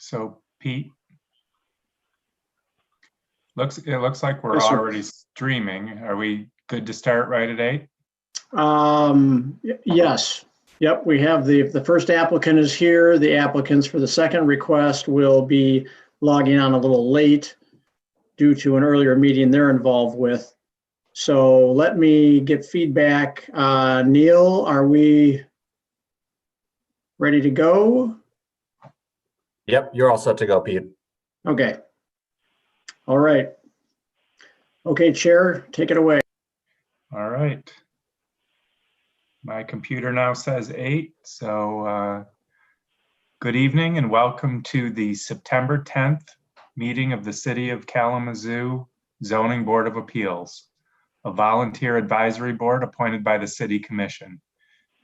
So Pete, it looks like we're Yes, sir. already streaming. Are we good to start right at 8? Yes. Yep, we have the first applicant is here. The applicants for the second request will be logging on a little late due to an earlier meeting they're involved with. So let me get feedback. Neil, are we ready to go? Yep, you're all set to go, Pete. Okay. All right. Okay, Chair, take it away. All right. My computer now says 8. So good evening and welcome to the September 10th meeting of the City of Kalamazoo Zoning Board of Appeals, a volunteer advisory board appointed by the City Commission.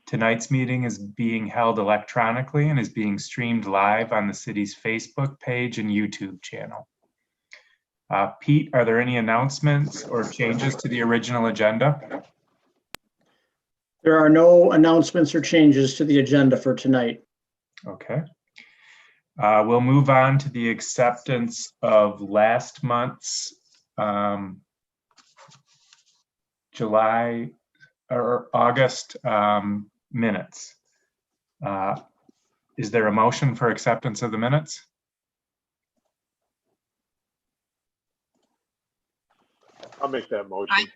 Tonight's meeting is being held electronically and is being streamed live on the city's Facebook page and YouTube channel. Pete, are there any announcements or changes to the original agenda? There are no announcements or changes to the agenda for tonight. Okay. We'll move on to the acceptance of last month's July or August minutes. Is there a motion for acceptance of the minutes? I'll make that motion.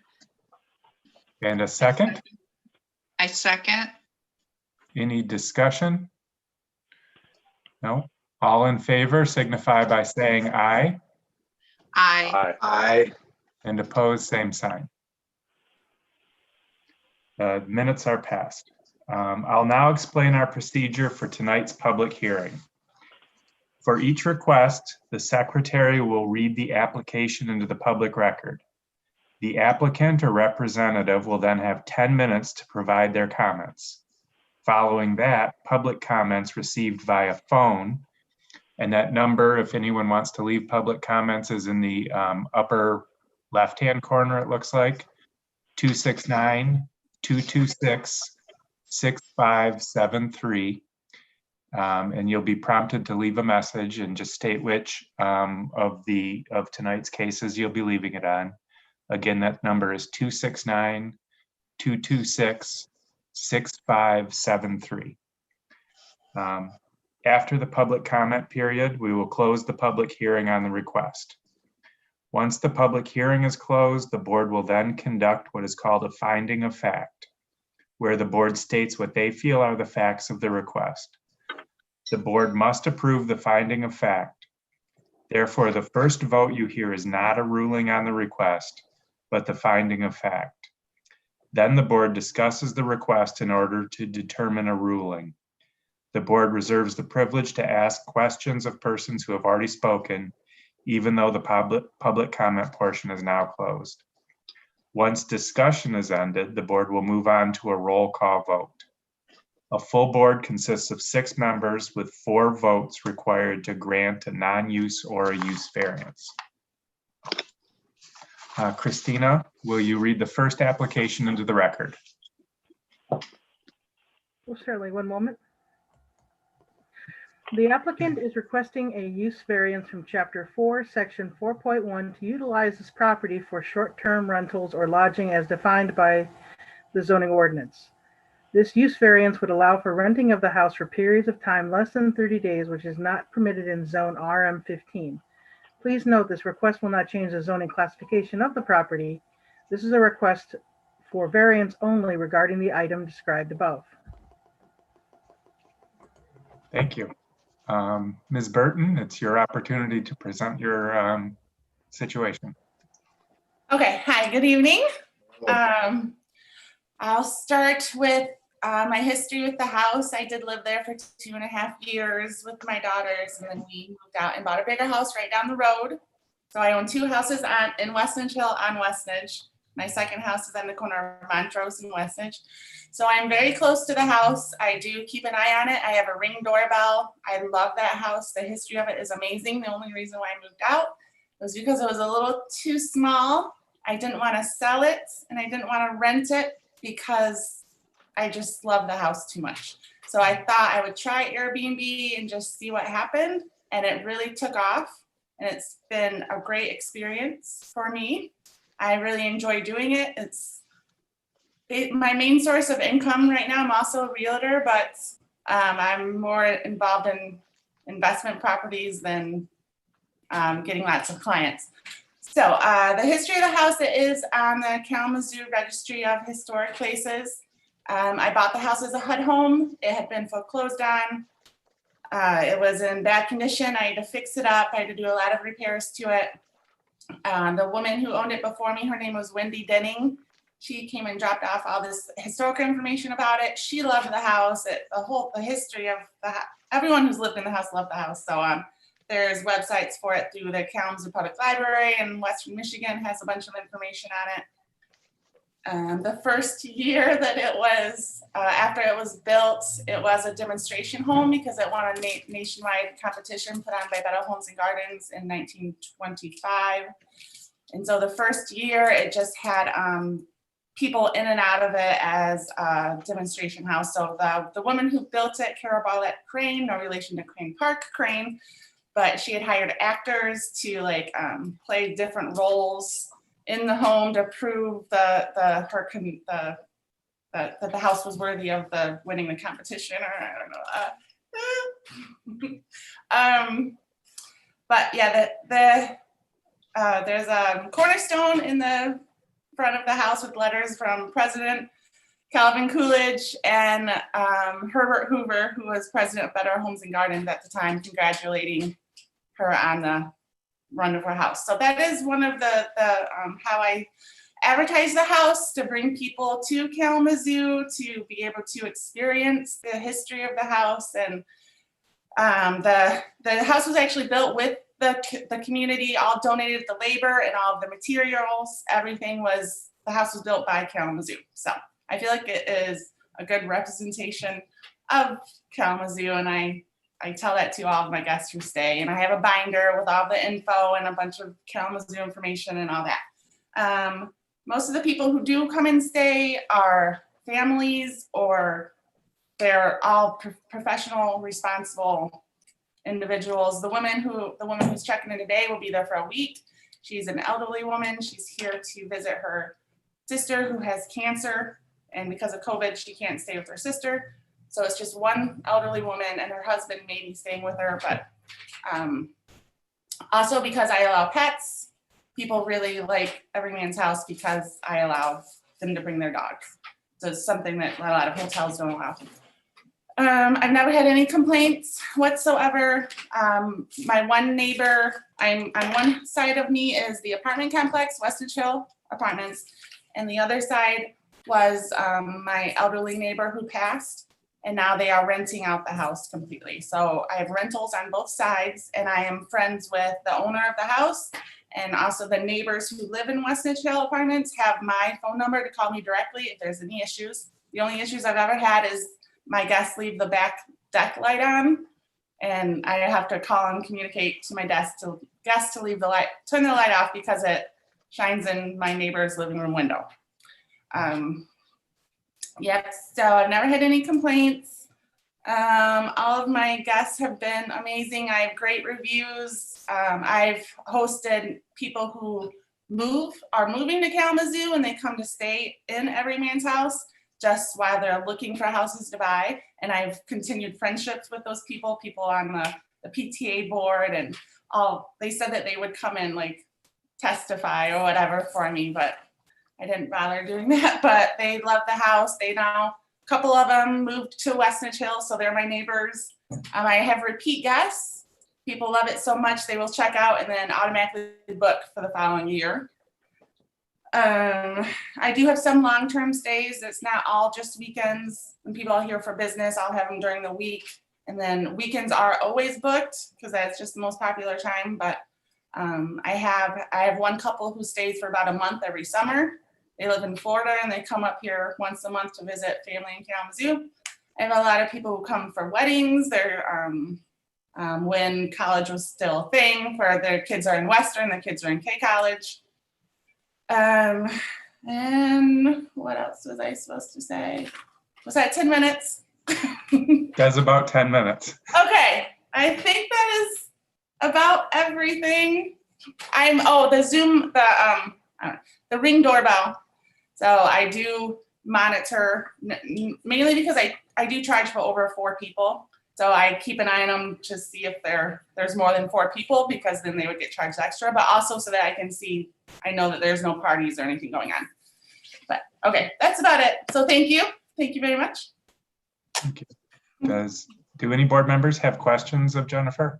And a second? I second. Any discussion? No? All in favor signify by saying aye. Aye. Aye. And opposed, same sign. The minutes are passed. I'll now explain our procedure for tonight's public hearing. For each request, the secretary will read the application into the public record. The applicant or representative will then have 10 minutes to provide their comments. Following that, public comments received via phone, and that number, if anyone wants to leave public comments, is in the upper left-hand corner, it looks like, 269-226-6573. And you'll be prompted to leave a message and just state which of tonight's cases you'll be leaving it on. Again, that number is 269-226-6573. After the public comment period, we will close the public hearing on the request. Once the public hearing is closed, the board will then conduct what is called a finding of fact, where the board states what they feel are the facts of the request. The board must approve the finding of fact. Therefore, the first vote you hear is not a ruling on the request, but the finding of fact. Then the board discusses the request in order to determine a ruling. The board reserves the privilege to ask questions of persons who have already spoken, even though the public comment portion is now closed. Once discussion is ended, the board will move on to a roll call vote. A full board consists of 6 members with 4 votes required to grant a non-use or a use variance. Christina, will you read the first application into the record? Well, certainly, one moment. The applicant is requesting a use variance from Chapter 4, Section 4.1 to utilize this property for short-term rentals or lodging as defined by the zoning ordinance. This use variance would allow for renting of the house for periods of time less than 30 days, which is not permitted in Zone RM15. Please note this request will not change the zoning classification of the property. This is a request for variance only regarding the item described above. Thank you. Ms. Burton, it's your opportunity to present your situation. Okay, hi, good evening. I'll start with my history with the house. I did live there for 2.5 years with my daughters, and then we moved out and bought a bigger house right down the road. So I own 2 houses in Westnedge Hill on Westnedge. My second house is on the corner of Montrose and Westnedge. So I'm very close to the house. I do keep an eye on it. I have a Ring doorbell. I love that house. The history of it is amazing. The only reason why I moved out was because it was a little too small. I didn't want to sell it and I didn't want to rent it because I just love the house too much. So I thought I would try Airbnb and just see what happened. and it really took off, and it's been a great experience for me. I really enjoy doing it. It's my main source of income right now. I'm also a realtor, but I'm more involved in investment properties than getting lots of clients. So the history of the house, it is on the Kalamazoo Registry of Historic Places. I bought the house as a HUD home. It had been foreclosed on. It was in bad condition. I had to fix it up. I had to do a lot of repairs to it. The woman who owned it before me, her name was Wendy Denning. She came and dropped off all this historical information about it. She loved the house. The history of everyone who's lived in the house loved the house. So there's websites for it through the Kalamazoo Public Library in Western Michigan, has a bunch of information on it. The first year that it was, after it was built, it was a demonstration home because it won a nationwide competition put on by Better Homes and Gardens in 1925. And so the first year it just had people in and out of it as a demonstration house. So the woman who built it, Carol Ballett Crane, no relation to Crane Park Crane, but she had hired actors to play different roles in the home to prove that the house was worthy of winning the competition, or I don't know. But yeah, there's a cornerstone in the front of the house with letters from President Calvin Coolidge and Herbert Hoover, who was president of Better Homes and Gardens at the time, congratulating her on the wonderful house. So that is one of the how I advertise the house, to bring people to Kalamazoo to be able to experience the history of the house. And the house was actually built with the community, all donated the labor and all of the materials. The house was built by Kalamazoo. So I feel like it is a good representation of Kalamazoo, and I tell that to all of my guests who stay. And I have a binder with all the info and a bunch of Kalamazoo information and all that. Most of the people who do come and stay are families, or they're all professional, responsible individuals. The woman who's checking in today will be there for a week. She's an elderly woman. She's here to visit her sister who has cancer, and because of COVID, she can't stay with her sister. So it's just one elderly woman, and her husband may be staying with her. But also because I allow pets, people really like Everyman's House because I allow them to bring their dogs. So it's something that a lot of hotels don't allow. I've never had any complaints whatsoever. My one neighbor, on one side of me is the apartment complex, Westridge Hill Apartments, and the other side was my elderly neighbor who passed, and now they are renting out the house completely. So I have rentals on both sides, and I am friends with the owner of the house, and also the neighbors who live in Westridge Hill Apartments have my phone number to call me directly if there's any issues. The only issues I've ever had is my guests leave the back deck light on, and I have to call and communicate to my guests to leave the light, turn the light off because it shines in my neighbor's living room window. Yep, so I've never had any complaints. All of my guests have been amazing. I have great reviews. I've hosted people who are moving to Kalamazoo, and they come to stay in Everyman's House just while they're looking for houses to buy. And I've continued friendships with those people on the PTA board, and they said that they would come and testify or whatever for me, but I didn't bother doing that. But they love the house. A couple of them moved to Westridge Hill, so they're my neighbors. I have repeat guests. People love it so much they will check out and then automatically book for the following year. I do have some long-term stays. It's not all just weekends. When people are here for business, I'll have them during the week. And then weekends are always booked because that's just the most popular time. But I have one couple who stays for about a month every summer. They live in Florida and they come up here once a month to visit family in Kalamazoo. I have a lot of people who come for weddings. They're when college was still a thing, where their kids are in Western, their kids are in K College. And what else was I supposed to say? Was that 10 minutes? That's about 10 minutes. Okay, I think that is about everything. The Zoom, the Ring doorbell. So I do monitor mainly because I do charge for over 4 people. So I keep an eye on them to see if there's more than 4 people, because then they would get charged extra, but also so that I know that there's no parties or anything going on. But okay, that's about it. So thank you. Thank you very much. Thank you. Do any board members have questions of Jennifer?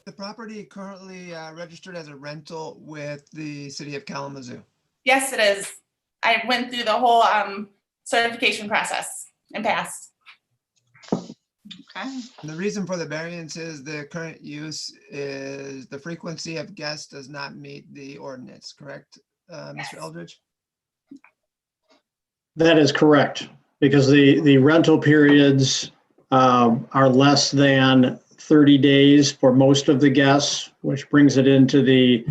The property currently registered as a rental with the city of Kalamazoo. Yes, it is. I went through the whole certification process and passed. Okay. And the reason for the variance is the current use is the frequency of guests does not meet the ordinance, correct, Mr. Eldridge? That is correct, because the rental periods are less than 30 days for most of the guests, which brings it into the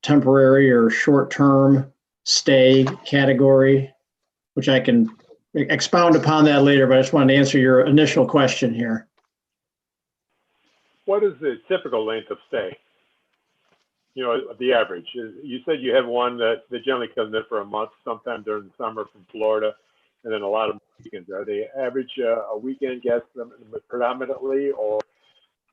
temporary or short-term stay category, which I can expound upon that later, but I just wanted to answer your initial question here. What is the typical length of stay? You know, the average. You said you have one that generally comes in for a month, sometime during the summer from Florida, and then a lot of weekends. Are they average a weekend guest predominantly, or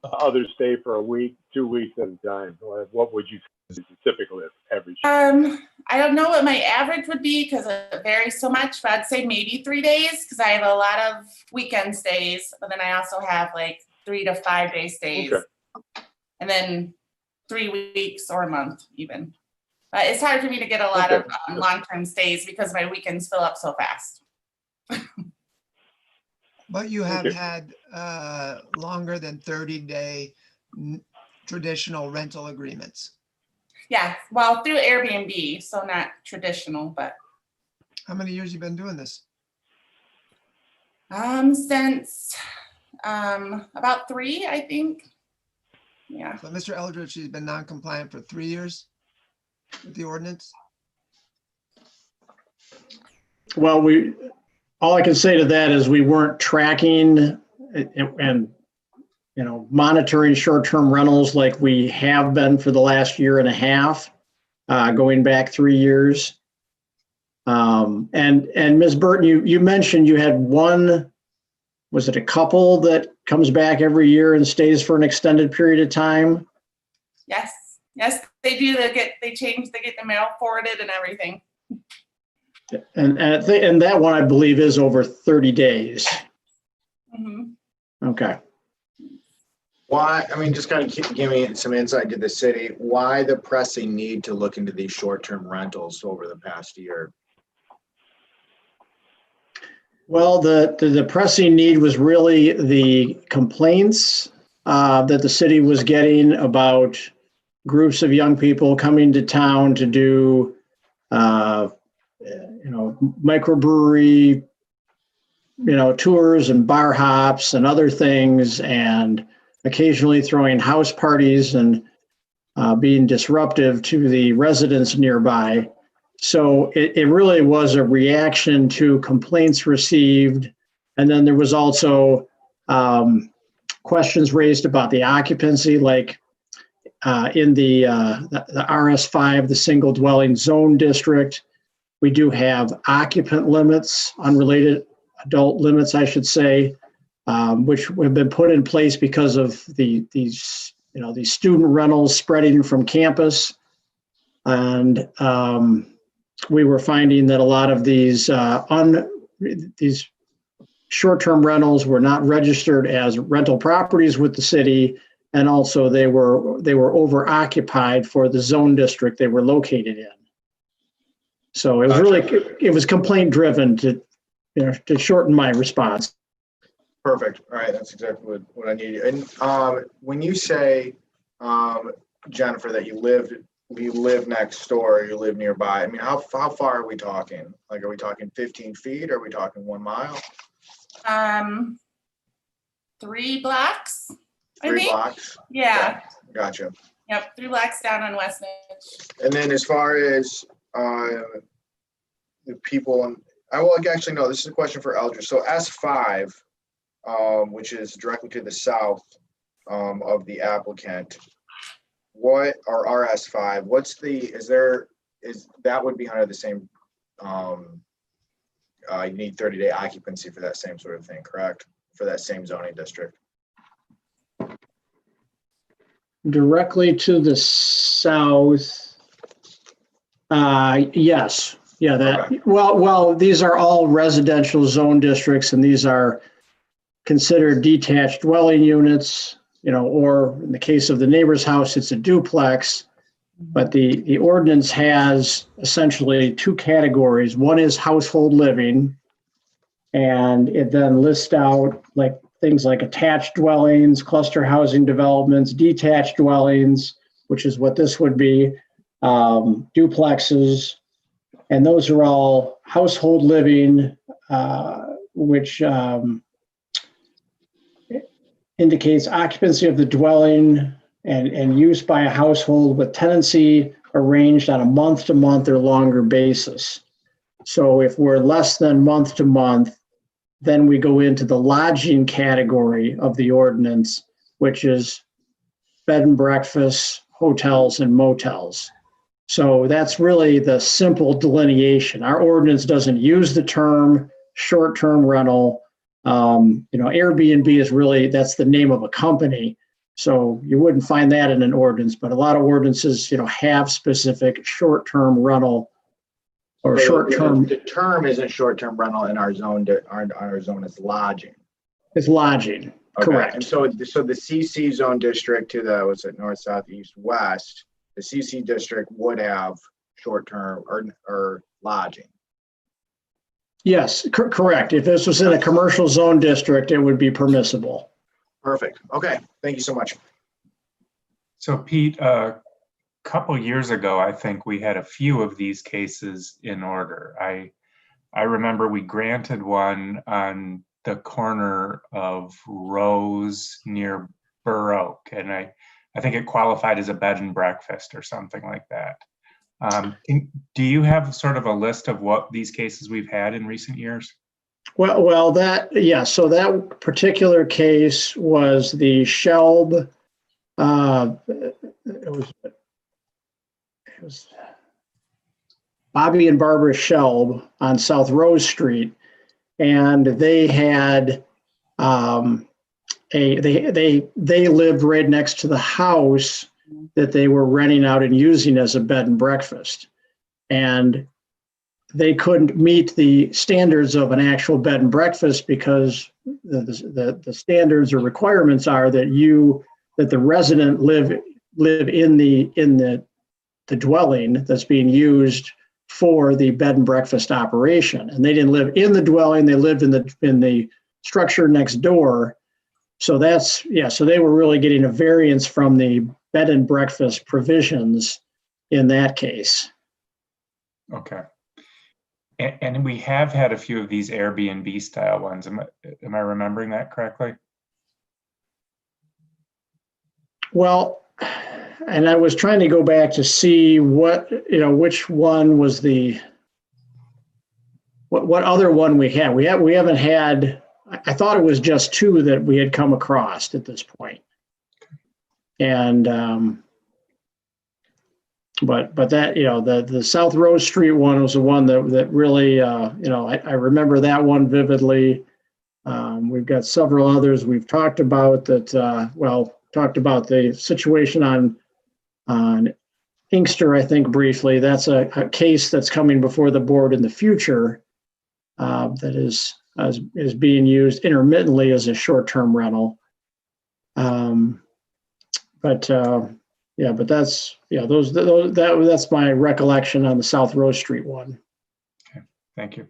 others stay for a week, 2 weeks at a time? Or what would you say is the typical average? I don't know what my average would be because it varies so much, but I'd say maybe 3 days because I have a lot of weekend stays, but then I also have like 3 to 5 day stays. Okay. And then 3 weeks or a month even. But it's hard for me to get a lot of long-term stays because my weekends fill up so fast. But you have Okay. had longer than 30-day traditional rental agreements. Yeah, well, through Airbnb, so not traditional, but How many years you been doing this? since about 3, I think. Yeah. So Mr. Eldridge has been non-compliant for 3 years with the ordinance? Well, all I can say to that is we weren't tracking and monitoring short-term rentals like we have been for the last year and a half, going back 3 years. And Ms. Burton, you mentioned you had one, was it a couple that comes back every year and stays for an extended period of time? Yes, they do. They get the mail forwarded and everything. And that one, I believe, is over 30 days. Mhm. Okay. Why, I mean, just kind of give me some insight to the city. Why the pressing need to look into these short-term rentals over the past year? Well, the pressing need was really the complaints that the city was getting about groups of young people coming to town to do, microbrewery, tours and bar hops and other things, and occasionally throwing house parties and being disruptive to the residents nearby. So it really was a reaction to complaints received. And then there was also questions raised about the occupancy, like in the RS5, the single dwelling zone district, we do have occupant limits, unrelated adult limits, I should say, which have been put in place because of these student rentals spreading from campus. And we were finding that a lot of these short-term rentals were not registered as rental properties with the city, and also they were over-occupied for the zone district they were located in. So it was complaint-driven to shorten my response. Perfect. All right, that's exactly what I need. And when you say, Jennifer, that you live next door, or you live nearby, I mean, how far are we talking? Like, are we talking 15 feet? Are we talking 1 mile? 3 blocks. 3 blocks? Yeah. Gotcha. Yep, 3 blocks down on West Midge. And then as far as the people, actually, no, this is a question for Eldridge. So S5, which is directly to the south of the applicant, what, or RS5, what's the, is that would be under the same, you need 30-day occupancy for that same sort of thing, correct? For that same zoning district? Directly to the south. Yes, yeah, that, Okay. well, these are all residential zone districts, and these are considered detached dwelling units, or in the case of the neighbor's house, it's a duplex. But the ordinance has essentially two categories. One is household living, and it then lists out like things like attached dwellings, cluster housing developments, detached dwellings, which is what this would be, duplexes, and those are all household living, which indicates occupancy of the dwelling and use by a household with tenancy arranged on a month-to-month or longer basis. So if we're less than month-to-month, then we go into the lodging category of the ordinance, which is bed and breakfasts, hotels, and motels. So that's really the simple delineation. Our ordinance doesn't use the term short-term rental. Airbnb is really, that's the name of a company. So you wouldn't find that in an ordinance, but a lot of ordinances, have specific short-term rental or short-term. The term isn't short-term rental in our zone. Our zone is lodging. It's lodging, Okay. correct. And so the CC zone district to the, what's it, north, south, east, west, the CC district would have short-term or lodging. Yes, correct. If this was in a commercial zone district, it would be permissible. Perfect. Okay. Thank you so much. So Pete, a couple years ago, I think we had a few of these cases in order. I remember we granted one on the corner of Rose near Burr Oak, and I think it qualified as a bed and breakfast or something like that. Do you have sort of a list of what these cases we've had in recent years? Well, so that particular case was the Shelb. It was Bobby and Barbara Shelb on South Rose Street, and they had they lived right next to the house that they were renting out and using as a bed and breakfast, and they couldn't meet the standards of an actual bed and breakfast because the standards or requirements are that the resident live in the dwelling that's being used for the bed and breakfast operation. And they didn't live in the dwelling, they lived in the structure next door. So so they were really getting a variance from the bed and breakfast provisions in that case. Okay. And we have had a few of these Airbnb style ones. Am I remembering that correctly? Well, and I was trying to go back to see which one was what other one we had. We haven't had, I thought it was just two that we had come across at this point. And, but that, the South Rose Street one was the one that really, I remember that one vividly. We've got several others we've talked about that, talked about the situation on Inkster, I think briefly. That's a case that's coming before the board in the future that is being used intermittently as a short-term rental. But that's my recollection on the South Rose Street one. Okay, thank you.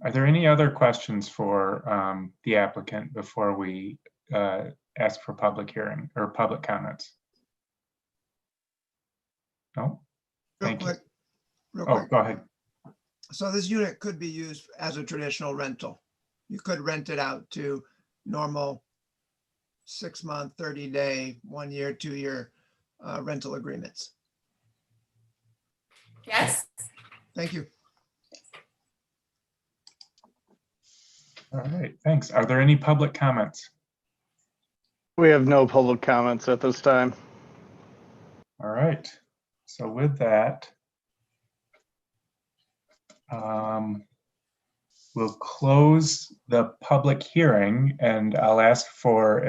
Are there any other questions for the applicant before we ask for public hearing or public comments? No? Thank you. Real Oh, quick. go ahead. So this unit could be used as a traditional rental. You could rent it out to normal 6-month, 30-day, 1 year, 2 year rental agreements. Yes. Thank you. All right, thanks. Are there any public comments? We have no public comments at this time. All right, so with that, we'll close the public hearing and I'll ask for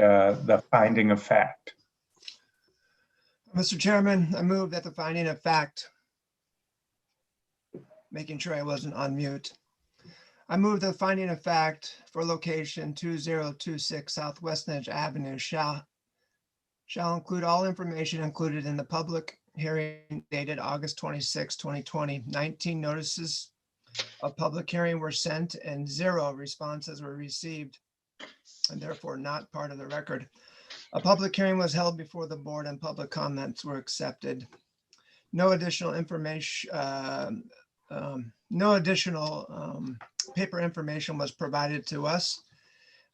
the finding of fact. Mr. Chairman, I move that the finding of fact, making sure I wasn't on mute. I move the finding of fact for location 2026 Southwest Edge Avenue shall include all information included in the public hearing dated August 26, 2020. 19 notices of public hearing were sent and 0 responses were received and therefore not part of the record. A public hearing was held before the board and public comments were accepted. No additional information, paper information was provided to us.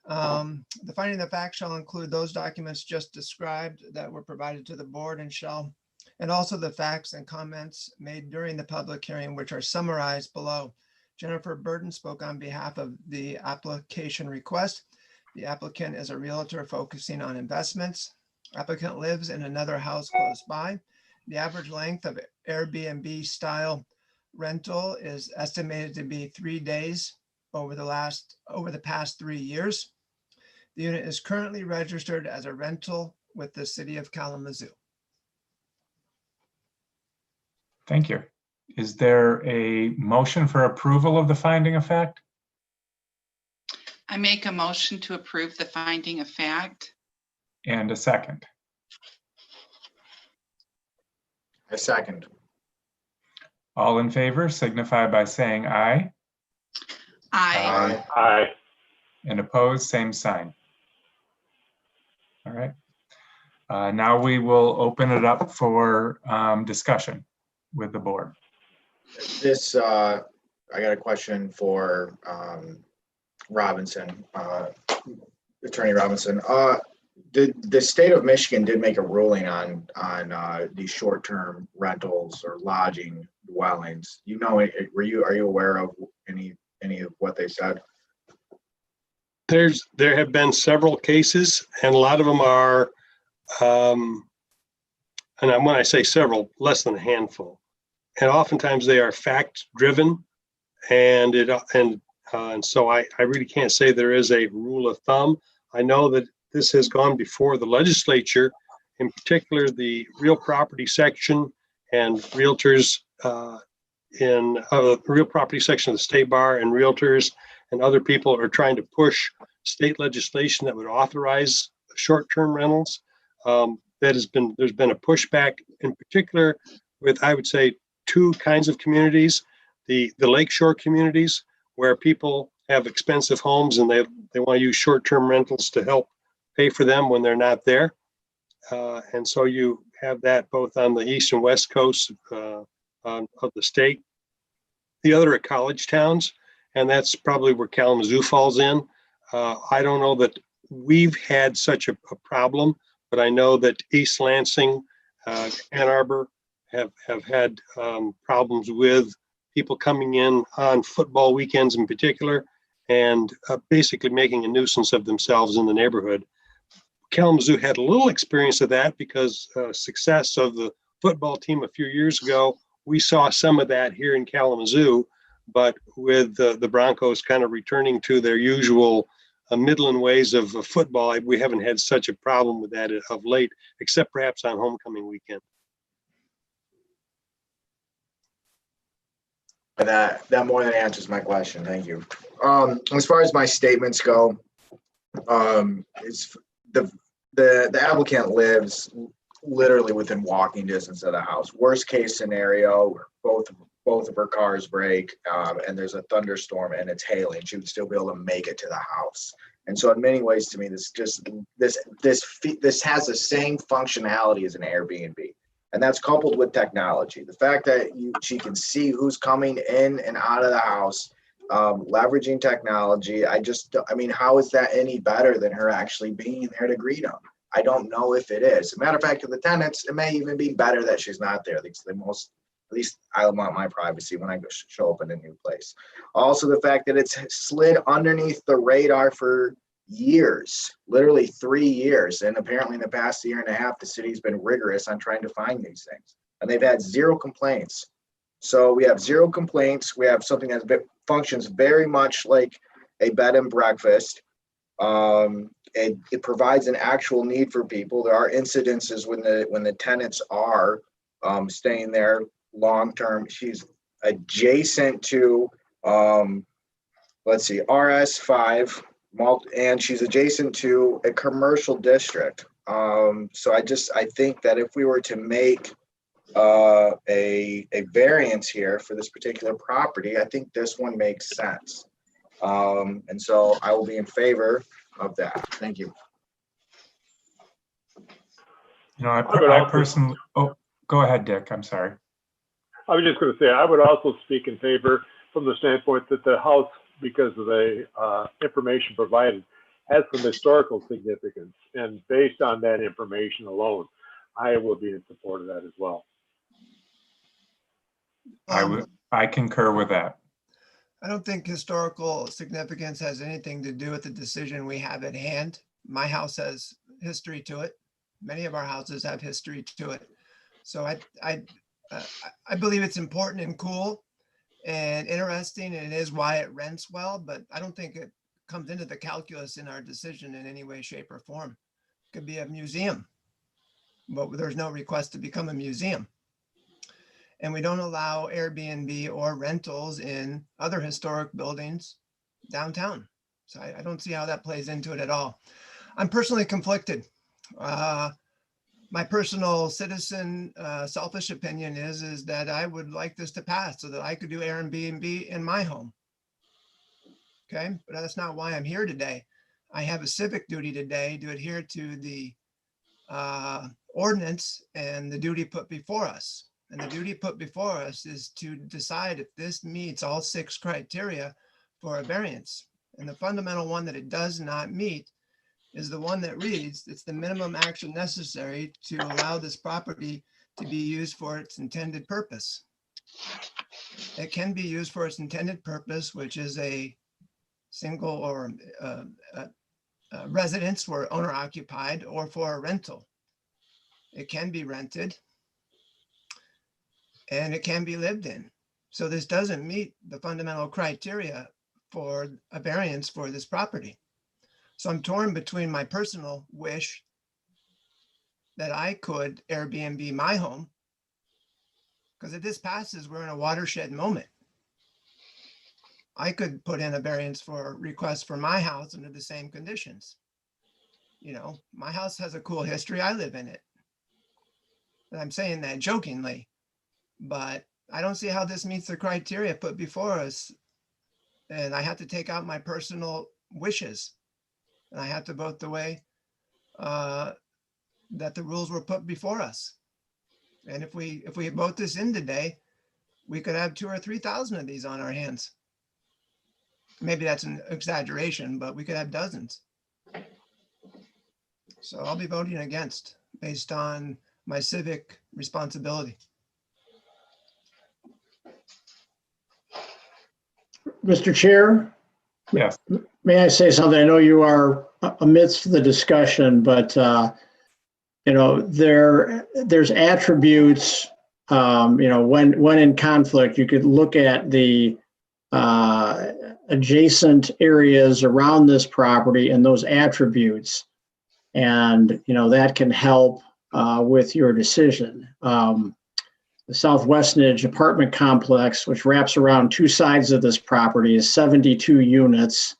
The finding of fact shall include those documents just described that were provided to the board and also the facts and comments made during the public hearing, which are summarized below. Jennifer Burton spoke on behalf of the application request. The applicant is a realtor focusing on investments. Applicant lives in another house close by. The average length of Airbnb style rental is estimated to be 3 days over the past 3 years. The unit is currently registered as a rental with the city of Kalamazoo. Thank you. Is there a motion for approval of the finding of fact? I make a motion to approve the finding of fact. And a second? A second. All in favor signify by saying aye. Aye. Aye. And opposed, same sign. All right. Now we will open it up for discussion with the board. This, I got a question for Robinson, Attorney Robinson. The state of Michigan did make a ruling on these short-term rentals or lodging dwellings. You know, are you aware of any of what they said? There have been several cases, and a lot of them are, and when I say several, less than a handful. And oftentimes they are fact-driven, and so I really can't say there is a rule of thumb. I know that this has gone before the legislature, in particular the real property section and realtors in real property section of the state bar, and realtors and other people are trying to push state legislation that would authorize short-term rentals. There's been a pushback, in particular with, I would say, 2 kinds of communities: the lakeshore communities, where people have expensive homes and they want to use short-term rentals to help pay for them when they're not there. And so you have that both on the east and west coast of the state. The other are college towns, and that's probably where Kalamazoo falls in. I don't know that we've had such a problem, but I know that East Lansing, Ann Arbor have had problems with people coming in on football weekends in particular, and basically making a nuisance of themselves in the neighborhood. Kalamazoo had a little experience of that because success of the football team a few years ago, we saw some of that here in Kalamazoo, but with the Broncos kind of returning to their usual Midland ways of football, we haven't had such a problem with that of late, except perhaps on homecoming weekend. That more than answers my question. Thank you. As far as my statements go, it's the applicant lives literally within walking distance of the house. Worst case scenario, both of her cars break, and there's a thunderstorm and it's hailing, she would still be able to make it to the house. And so, in many ways, to me, this has the same functionality as an Airbnb. And that's coupled with technology. The fact that she can see who's coming in and out of the house, leveraging technology. I mean, how is that any better than her actually being there to greet them? I don't know if it is. As a matter of fact, to the tenants, it may even be better that she's not there. The most At least I want my privacy when I go show up in a new place. Also, the fact that it's slid underneath the radar for years, literally 3 years. And apparently in the past year and a half, the city's been rigorous on trying to find these things. And they've had 0 complaints. So we have 0 complaints. We have something that functions very much like a bed and breakfast. It provides an actual need for people. There are incidences when the tenants are staying there long term. She's adjacent to let's see, RS5, and she's adjacent to a commercial district. So I think that if we were to make a variance here for this particular property, I think this one makes sense. And so I will be in favor of that. Thank you. You know, I personally, oh, go ahead, Dick. I'm sorry. I was just going to say, I would also speak in favor from the standpoint that the house, because of the information provided, has some historical significance. And based on that information alone, I will be in support of that as well. I concur with that. I don't think historical significance has anything to do with the decision we have at hand. My house has history to it. Many of our houses have history to it. So I believe it's important and cool and interesting, and it is why it rents well, but I don't think it comes into the calculus in our decision in any way, shape, or form. It could be a museum, but there's no request to become a museum. And we don't allow Airbnb or rentals in other historic buildings downtown. So I don't see how that plays into it at all. I'm personally conflicted. My personal citizen selfish opinion is that I would like this to pass so that I could do Airbnb in my home. Okay, but that's not why I'm here today. I have a civic duty today to adhere to the ordinance and the duty put before us. And the duty put before us is to decide if this meets all 6 criteria for a variance. And the fundamental one that it does not meet is the one that reads, it's the minimum action necessary to allow this property to be used for its intended purpose. It can be used for its intended purpose, which is a single or residence where owner occupied, or for a rental. It can be rented and it can be lived in. So this doesn't meet the fundamental criteria for a variance for this property. So I'm torn between my personal wish that I could Airbnb my home, because if this passes, we're in a watershed moment. I could put in a variance for request for my house under the same conditions. You know, my house has a cool history. I live in it. And I'm saying that jokingly, but I don't see how this meets the criteria put before us. And I have to take out my personal wishes. And I have to vote the way that the rules were put before us. And if we vote this in today, we could have 2,000 or 3,000 of these on our hands. Maybe that's an exaggeration, but we could have dozens. So I'll be voting against based on my civic responsibility. Mr. Chair? Yes. May I say something? I know you are amidst the discussion, but you know, there's attributes, you know, when in conflict, you could look at the adjacent areas around this property and those attributes, and you know, that can help with your decision. The South Westnedge apartment complex, which wraps around 2 sides of this property, is 72 units.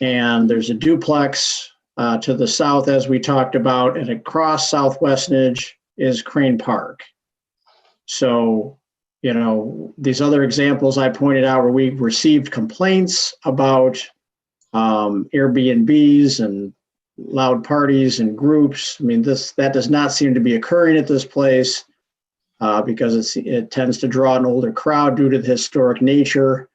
And there's a duplex to the south, as we talked about, and across South Westnedge is Crane Park. So, you know, these other examples I pointed out where we received complaints about Airbnbs and loud parties and groups. I mean, that does not seem to be occurring at this place. Because it tends to draw an older crowd due to the historic nature.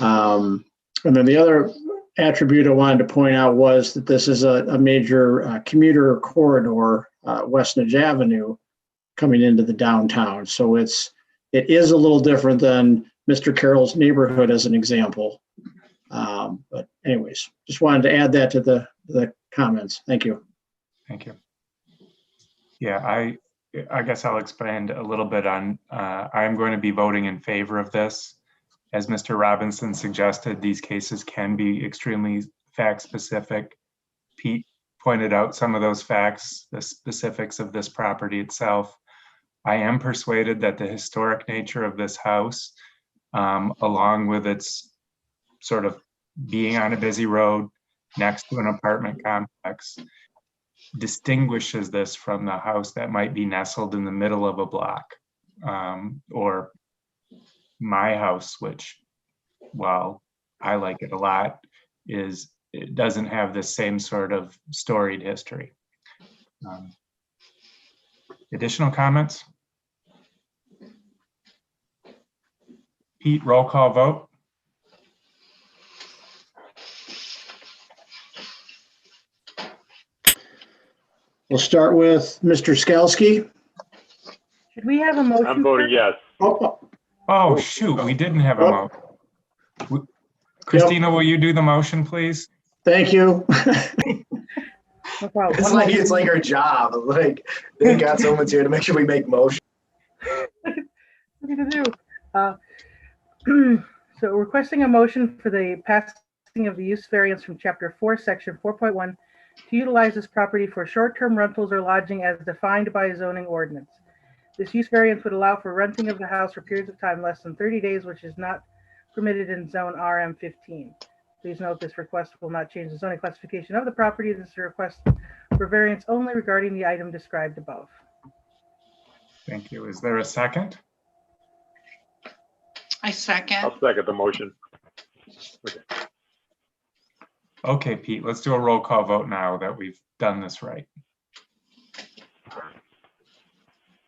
And then the other attribute I wanted to point out was that this is a major commuter corridor, Westnedge Avenue, coming into the downtown. So it's it is a little different than Mr. Carroll's neighborhood as an example. But anyways, just wanted to add that to the comments. Thank you. Thank you. Yeah, I guess I'll expand a little bit on, I'm going to be voting in favor of this. As Mr. Robinson suggested, these cases can be extremely fact specific. Pete pointed out some of those facts, the specifics of this property itself. I am persuaded that the historic nature of this house, along with its sort of being on a busy road next to an apartment complex, distinguishes this from the house that might be nestled in the middle of a block, or my house, which, while I like it a lot, it doesn't have the same sort of storied history. Additional comments? Pete, roll call vote. We'll start with Mr. Skalsky. Should we have a motion? I'm voting yes. Oh, shoot, we didn't have a motion. Christina, will you do the motion, please? Thank you. No problem. It's like our job. Like, they got someone's here to make sure we make motion. What are you gonna do? So requesting a motion for the passing of the use variance from Chapter 4, Section 4.1 to utilize this property for short-term rentals or lodging as defined by a zoning ordinance. This use variance would allow for renting of the house for periods of time less than 30 days, which is not permitted in zone RM15. Please note this request will not change the zoning classification of the property. This is a request for variance only regarding the item described above. Thank you. Is there a second? I second. I'll second the motion. Okay. Okay, Pete, let's do a roll call vote now that we've done this right.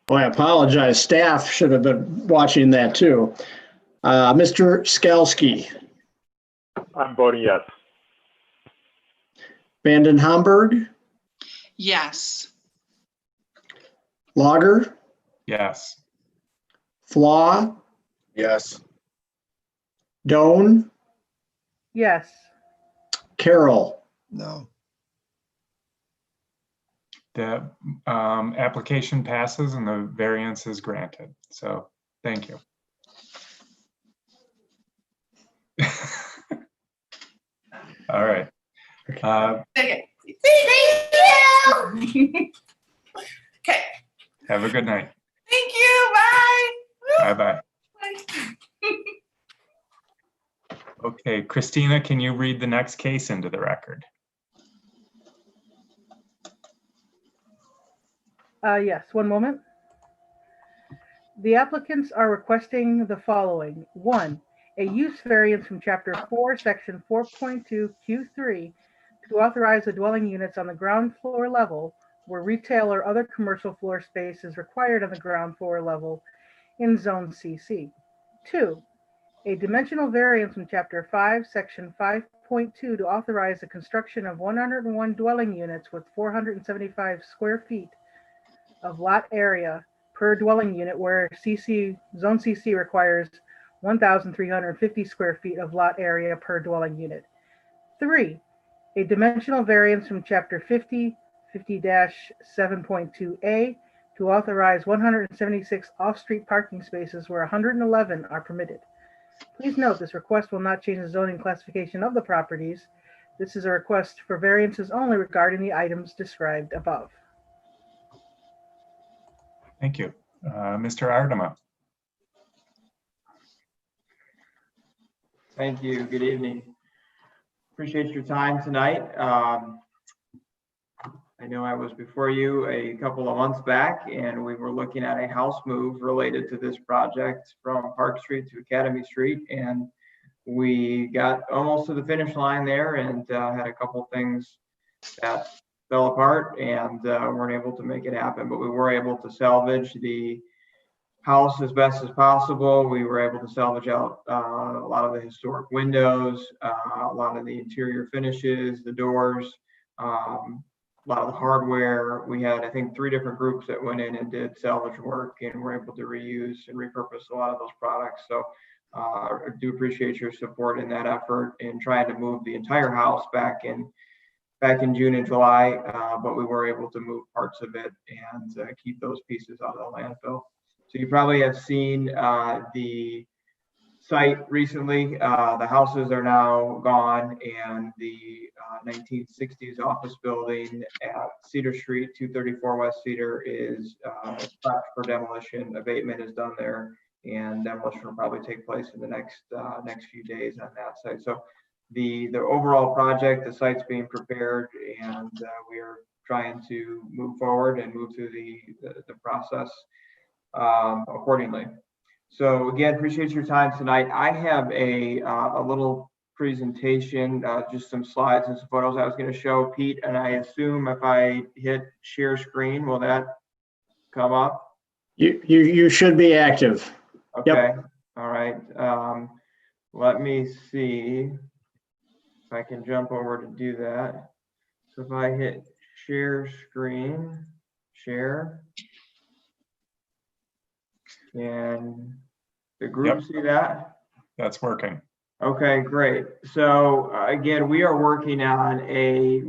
Oh, I apologize. Staff should have been watching that too. Mr. Skalsky, I'm voting yes. Vanden Hamburg, Yes. Lager, Yes. Flaw, Yes. Doan, Yes. Carroll. No. The application passes and the variance is granted. So thank you. All right. Okay. Thank you. Okay. Have a good night. Thank you. Bye. Bye-bye. Bye. Okay, Christina, can you read the next case into the record? Yes, one moment. The applicants are requesting the following. 1, a use variance from Chapter 4, Section 4.2 Q3 to authorize the dwelling units on the ground floor level where retail or other commercial floor space is required on the ground floor level in Zone CC. 2, a dimensional variance from Chapter 5, Section 5.2 to authorize the construction of 101 dwelling units with 475 square feet of lot area per dwelling unit where Zone CC requires 1,350 square feet of lot area per dwelling unit. 3, a dimensional variance from Chapter 50-7.2A to authorize 176 off-street parking spaces where 111 are permitted. Please note this request will not change the zoning classification of the properties. This is a request for variances only regarding the items described above. Thank you. Mr. Ardema. Thank you. Good evening. Appreciate your time tonight. I know I was before you a couple of months back and we were looking at a house move related to this project from Park Street to Academy Street, and we got almost to the finish line there and had a couple things that fell apart and weren't able to make it happen, but we were able to salvage the house as best as possible. We were able to salvage out a lot of the historic windows, a lot of the interior finishes, the doors. lot of the hardware. We had, I think, 3 different groups that went in and did salvage work and were able to reuse and repurpose a lot of those products. So I do appreciate your support in that effort in trying to move the entire house back in June and July, but we were able to move parts of it and keep those pieces out of the landfill. So you probably have seen the site recently. The houses are now gone, and the 1960s office building at Cedar Street, 234 West Cedar, is prepped for demolition. Abatement is done there, and demolition will probably take place in the next few days on that site. So the overall project, the site's being prepared, and we are trying to move forward and move through the process accordingly. So again, appreciate your time tonight. I have a little presentation, just some slides and some photos I was going to show Pete, and I assume if I hit share screen, will that come up? You should be active. Okay. Yep. All right. Let me see if I can jump over to do that. So if I hit share screen, share. And the group see that? That's working. Okay, great. So again, we are working on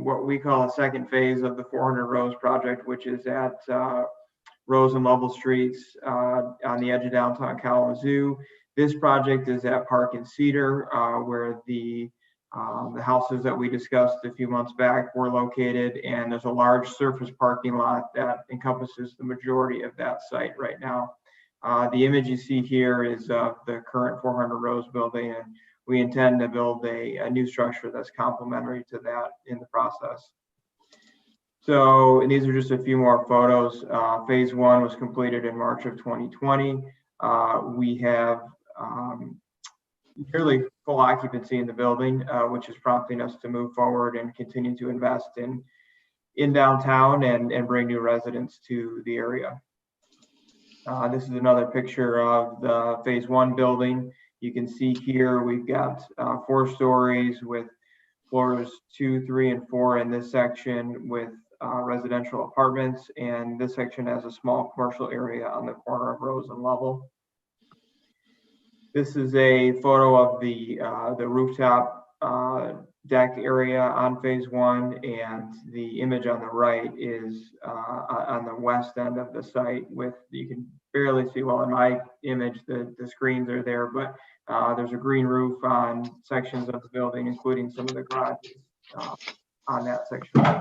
what we call a second phase of the 400 Rose project, which is at Rose and Lovell Streets on the edge of downtown Kalamazoo. This project is at Park and Cedar, where the houses that we discussed a few months back were located, and there's a large surface parking lot that encompasses the majority of that site right now. The image you see here is of the current 400 Rose building, and we intend to build a new structure that's complementary to that in the process. So, and these are just a few more photos. Phase 1 was completed in March of 2020. We have nearly full occupancy in the building, which is prompting us to move forward and continue to invest in downtown and bring new residents to the area. This is another picture of the phase 1 building. You can see here we've got 4 stories with floors 2, 3, and 4 in this section with residential apartments, and this section has a small commercial area on the corner of Rose and Lovell. This is a photo of the rooftop deck area on phase 1, and the image on the right is on the west end of the site. With, you can barely see, well in my image the screens are there, but there's a green roof on sections of the building, including some of the garages on that section.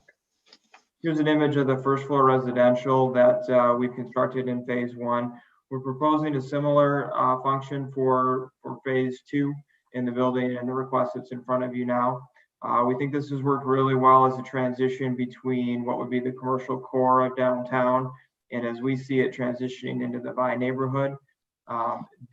Here's an image of the first floor residential that we've constructed in phase 1. We're proposing a similar function for phase 2 in the building, and the request that's in front of you now. We think this has worked really well as a transition between what would be the commercial core of downtown, and as we see it transitioning into the Vine neighborhood.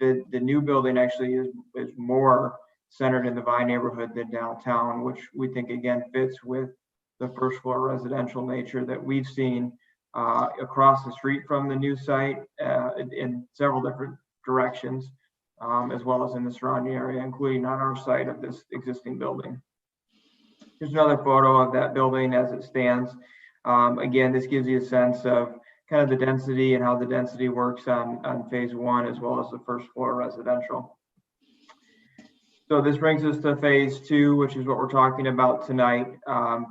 The new building actually is more centered in the Vine neighborhood than downtown, which we think again fits with the first floor residential nature that we've seen across the street from the new site in several different directions, as well as in the surrounding area, including on our site of this existing building. Here's another photo of that building as it stands. Again, this gives you a sense of kind of the density and how the density works on phase 1 as well as the first floor residential. So this brings us to phase 2, which is what we're talking about tonight.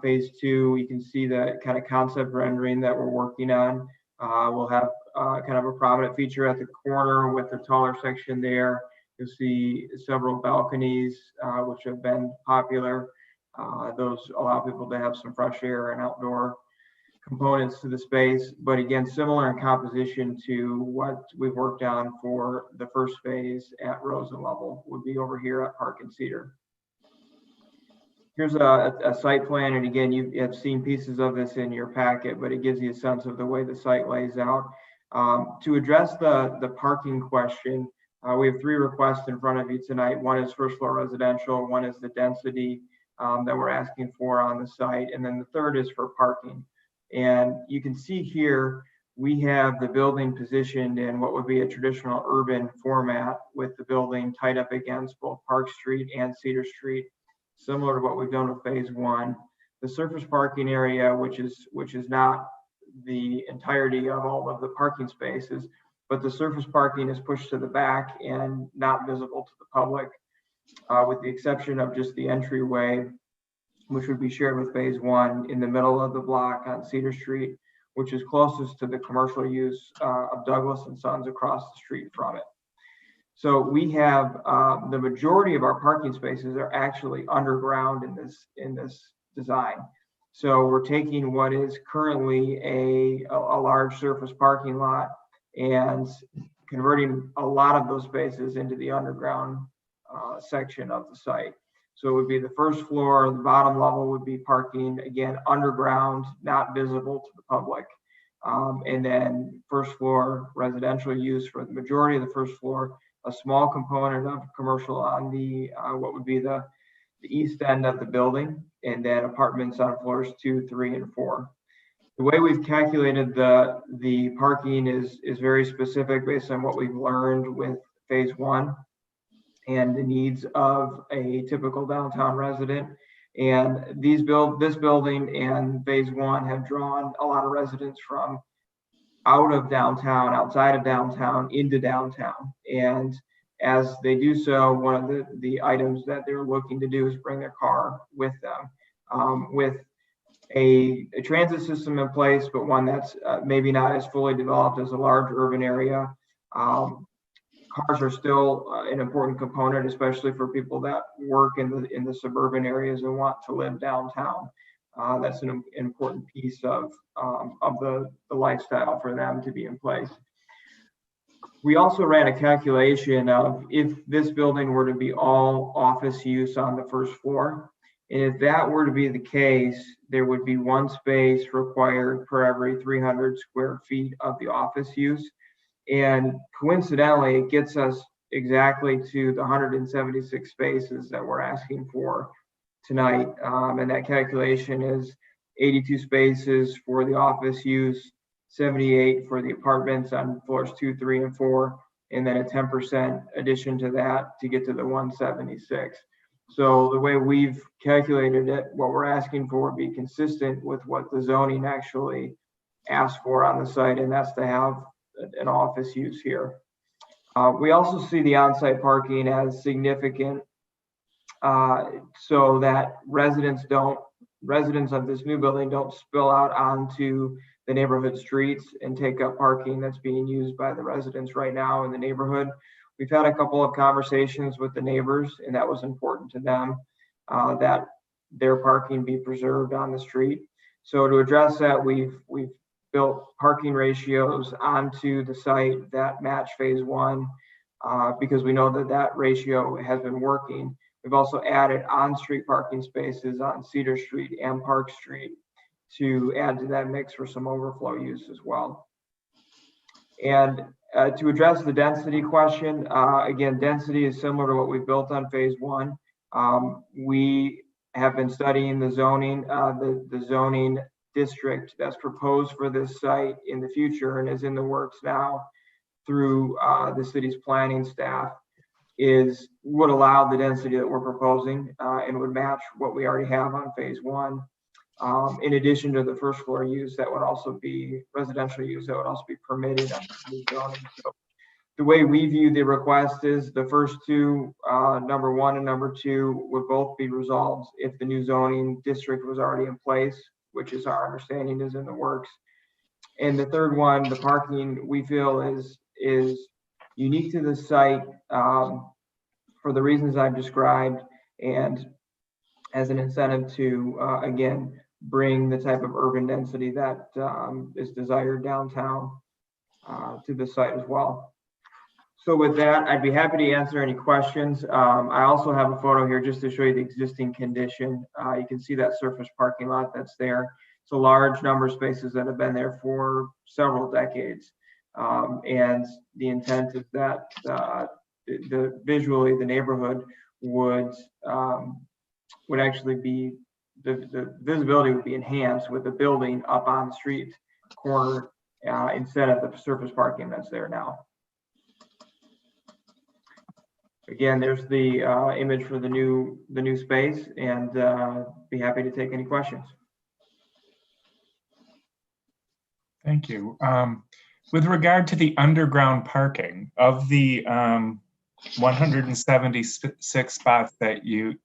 Phase 2, you can see the kind of concept rendering that we're working on. We'll have kind of a prominent feature at the corner with the taller section there. You'll see several balconies, which have been popular. Those allow people to have some fresh air and outdoor components to the space, but again, similar in composition to what we've worked on for the first phase at Rose and Lovell would be over here at Park and Cedar. Here's a site plan, and again, you have seen pieces of this in your packet, but it gives you a sense of the way the site lays out. To address the parking question, we have 3 requests in front of you tonight. One is first floor residential, one is the density that we're asking for on the site, and then the third is for parking. And you can see here, we have the building positioned in what would be a traditional urban format, with the building tied up against both Park Street and Cedar Street, similar to what we've done with phase 1. the surface parking area, which is not the entirety of all of the parking spaces, but the surface parking is pushed to the back and not visible to the public, with the exception of just the entryway, which would be shared with phase one in the middle of the block on Cedar Street, which is closest to the commercial use of Douglas and Sons across the street from it. So we have the majority of our parking spaces are actually underground in this design. So we're taking what is currently a large surface parking lot and converting a lot of those spaces into the underground section of the site. So it would be the first floor, the bottom level would be parking, again, underground, not visible to the public. And then first floor residential use for the majority of the first floor, a small component of commercial on the what would be the east end of the building, and then apartments on floors 2, 3, and 4. The way we've calculated the parking is very specific based on what we've learned with phase one and the needs of a typical downtown resident. And this building and phase one have drawn a lot of residents from out of downtown, outside of downtown, into downtown. And as they do so, one of the items that they're looking to do is bring their car with them, with a transit system in place, but one that's maybe not as fully developed as a large urban area. Cars are still an important component, especially for people that work in the suburban areas and want to live downtown. That's an important piece of the lifestyle for them to be in place. We also ran a calculation of if this building were to be all office use on the first floor, and if that were to be the case, there would be one space required per every 300 square feet of the office use. And coincidentally, it gets us exactly to the 176 spaces that we're asking for tonight. And that calculation is 82 spaces for the office use, 78 for the apartments on floors 2, 3, and 4, and then a 10% addition to that to get to the 176. So the way we've calculated it, what we're asking for would be consistent with what the zoning actually asked for on the site, and that's to have an office use here. We also see the on-site parking as significant so that residents of this new building don't spill out onto the neighborhood streets and take up parking that's being used by the residents right now in the neighborhood. We've had a couple of conversations with the neighbors, and that was important to them, that their parking be preserved on the street. So to address that, we've built parking ratios onto the site that match phase one because we know that ratio has been working. We've also added on-street parking spaces on Cedar Street and Park Street to add to that mix for some overflow use as well. And to address the density question, again, density is similar to what we've built on phase one. We have been studying the zoning, the zoning district that's proposed for this site in the future and is in the works now through the city's planning staff would allow the density that we're proposing and would match what we already have on phase one. In addition to the first floor use, that would also be residential use that would also be permitted under the zoning. So the way we view the request is the first two, number one and number two, would both be resolved if the new zoning district was already in place, which is our understanding is in the works. And the third one, the parking, we feel is unique to the site for the reasons I've described, and as an incentive to, again, bring the type of urban density that is desired downtown to the site as well. So with that, I'd be happy to answer any questions. I also have a photo here just to show you the existing condition. You can see that surface parking lot that's there. It's a large number of spaces that have been there for several decades. And the intent is that visually the neighborhood would actually be, the visibility would be enhanced with the building up on the street corner instead of the surface parking that's there now. again, there's the image for the new space, and be happy to take any questions. Thank you. With regard to the underground parking, of the 176 spots that you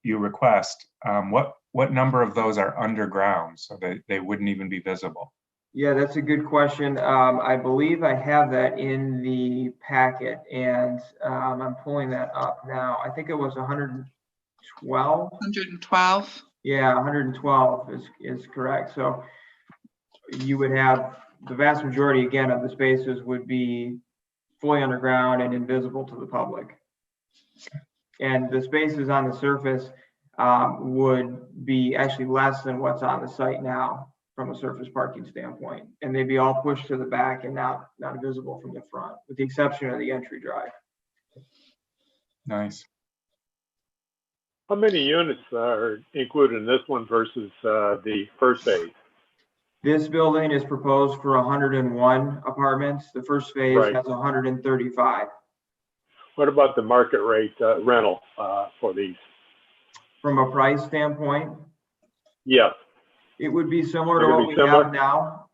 request, what number of those are underground so that they wouldn't even be visible? Yeah, that's a good question. I believe I have that in the packet, and I'm pulling that up now. I think it was 112. 112? Yeah, 112 is correct. So you would have the vast majority, again, of the spaces would be fully underground and invisible to the public. And the spaces on the surface would be actually less than what's on the site now from a surface parking standpoint. And they'd be all pushed to the back and not visible from the front, with the exception of the entry drive. Nice. How many units are included in this one versus the first phase? This building is proposed for 101 apartments. The first phase Right. has 135. What about the market rate rental for these? From a price standpoint, Yes. it would be similar to They're gonna what be we have similar? now.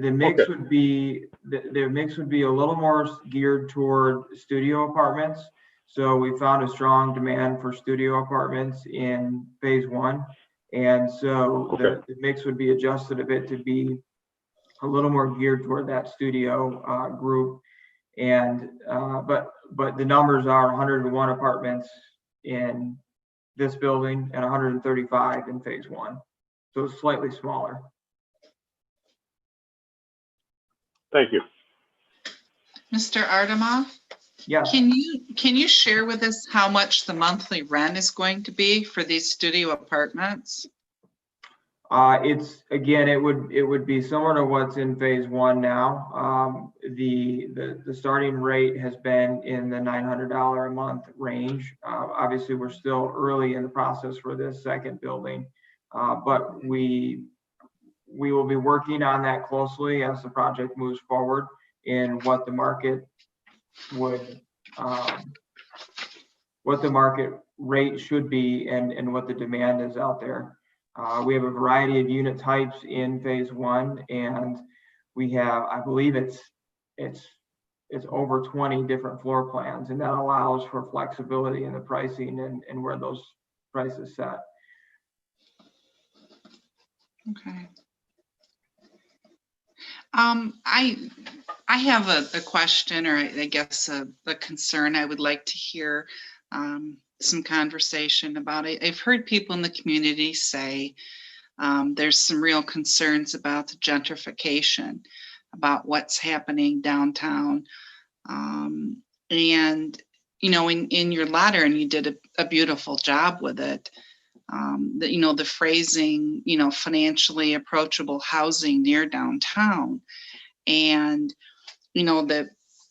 The mix Okay. would be the mix would be a little more geared toward studio apartments. So we found a strong demand for studio apartments in phase one, and so Okay. the mix would be adjusted a bit to be a little more geared toward that studio group. And but the numbers are 101 apartments in this building and 135 in phase one. So it's slightly smaller. Thank you. Mr. Artemoff, Yeah, can you share with us how much the monthly rent is going to be for these studio apartments? it's again, it would be similar to what's in phase one now. The starting rate has been in the $900 a month range. Obviously, we're still early in the process for this second building, but we will be working on that closely as the project moves forward in what the market would, what the market rate should be and what the demand is out there. We have a variety of unit types in phase one, and we have, I believe it's over 20 different floor plans, and that allows for flexibility in the pricing and where those prices set. Okay. I have a question, or I guess a concern I would like to hear some conversation about. I've heard people in the community say there's some real concerns about the gentrification, about what's happening downtown. And, you know, in your letter, and you did a beautiful job with it, the phrasing, financially approachable housing near downtown. And,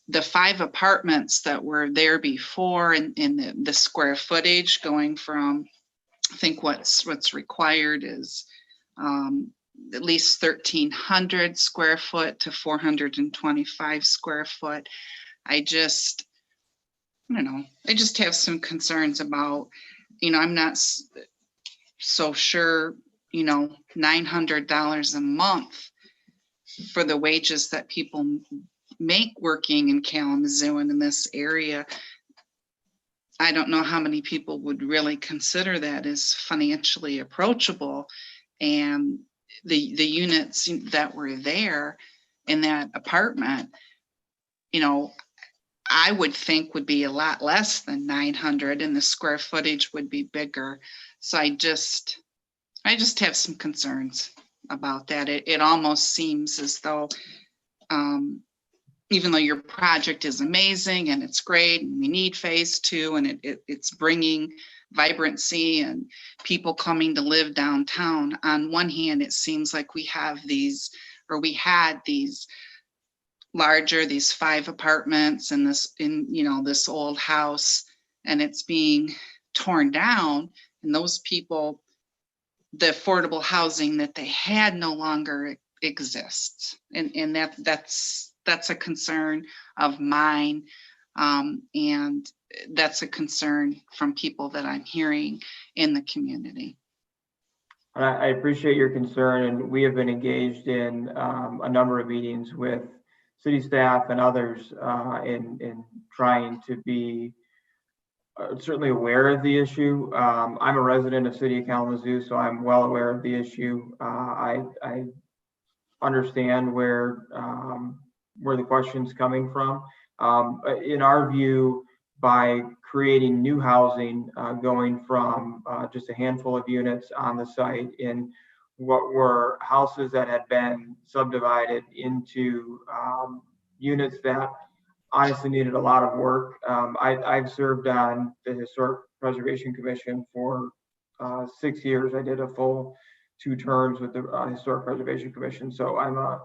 the 5 apartments that were there before, and the square footage going from, I think what's required is at least 1,300 square foot to 425 square foot. I just have some concerns about, I'm not so sure, $900 a month for the wages that people make working in Kalamazoo and in this area. I don't know how many people would really consider that as financially approachable. And the units that were there in that apartment, I would think would be a lot less than 900, and the square footage would be bigger. So I just have some concerns about that. It almost seems as though, even though your project is amazing and it's great, and we need phase 2, and it's bringing vibrancy and people coming to live downtown. On one hand, it seems like we had these larger, these 5 apartments in this old house, and it's being torn down, and those people, the affordable housing that they had no longer exists. And that's a concern of mine. And that's a concern from people that I'm hearing in the community. I appreciate your concern, and we have been engaged in a number of meetings with city staff and others in trying to be certainly aware of the issue. I'm a resident of City of Kalamazoo, so I'm well aware of the issue. I understand where the question's coming from. In our view, by creating new housing, going from just a handful of units on the site in what were houses that had been subdivided into units that honestly needed a lot of work. I've served on the Historic Preservation Commission for 6 years. I did a full 2 terms with the Historic Preservation Commission. So I'm a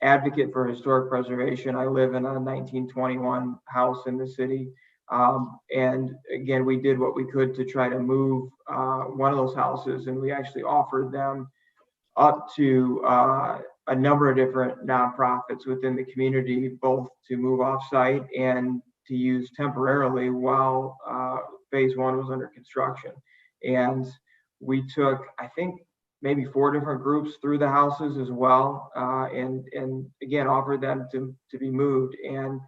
advocate for historic preservation. I live in a 1921 house in the city. And again, we did what we could to try to move one of those houses, and we actually offered them up to a number of different nonprofits within the community, both to move off site and to use temporarily while phase 1 was under construction. And we took, I think, maybe 4 different groups through the houses as well, and again offered them to be moved. And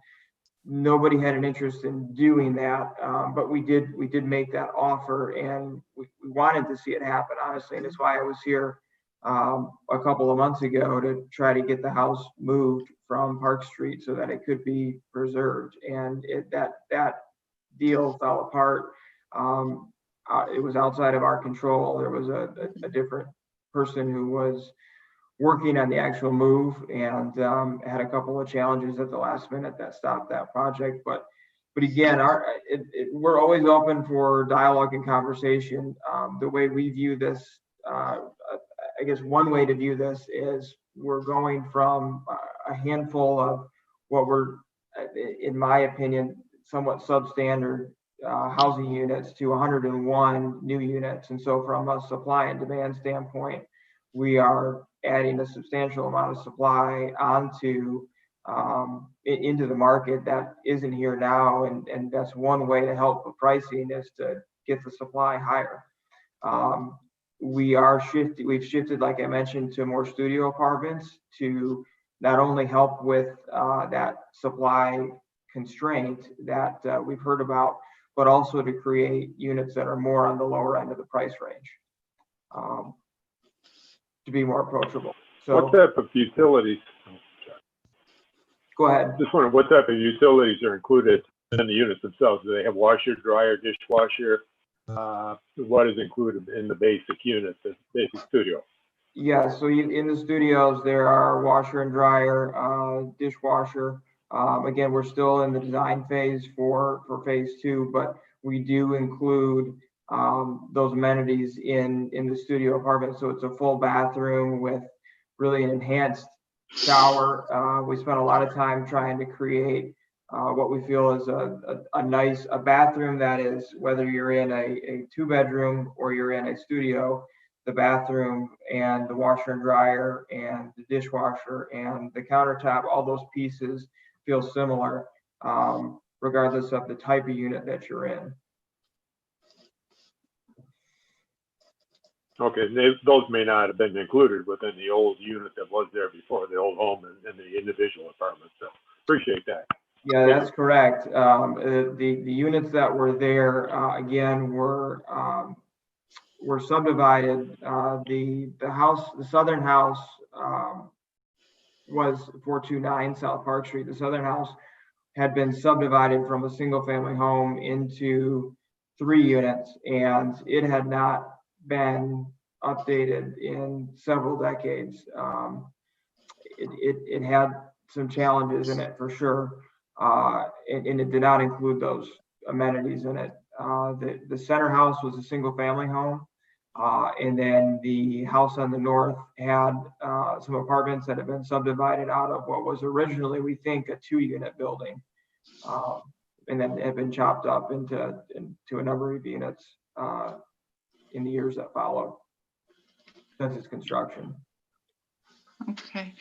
nobody had an interest in doing that, but we did make that offer, and we wanted to see it happen, honestly. And that's why I was here a couple of months ago to try to get the house moved from Park Street so that it could be preserved. And that deal fell apart. It was outside of our control. There was a different person who was working on the actual move, and had a couple of challenges at the last minute that stopped that project. But again, we're always open for dialogue and conversation. The way we view this, I guess one way to view this is we're going from a handful of what were, in my opinion, somewhat substandard housing units to 101 new units. And so from a supply and demand standpoint, we are adding a substantial amount of supply onto into the market that isn't here now. And that's one way to help with pricing, is to get the supply higher. We've shifted, like I mentioned, to more studio apartments to not only help with that supply constraint that we've heard about, but also to create units that are more on the lower end of the price range, to be more approachable. So what type of utilities? Go ahead. Just wondering what type of utilities are included in the units themselves. Do they have washer, dryer, dishwasher? What is included in the basic unit, the basic studio? Yeah, so in the studios, there are washer and dryer, dishwasher. Again, we're still in the design phase for phase 2, but we do include those amenities in the studio apartment. So it's a full bathroom with really an enhanced shower. We spent a lot of time trying to create what we feel is a nice bathroom that is, whether you're in a 2-bedroom or you're in a studio, the bathroom and the washer and dryer and the dishwasher and the countertop, all those pieces feel similar, regardless of the type of unit that you're in. Okay, those may not have been included within the old unit that was there before, the old home and the individual apartments. So appreciate that. Yeah, that's correct. The units that were there, again, were subdivided. The southern house was 429 South Park Street. The southern house had been subdivided from a single family home into 3 units, and it had not been updated in several decades. It had some challenges in it for sure, and it did not include those amenities in it. The center house was a single family home, and then the house on the north had some apartments that had been subdivided out of what was originally, we think, a 2-unit building, and then had been chopped up into a number of units in the years that followed since its construction. Okay.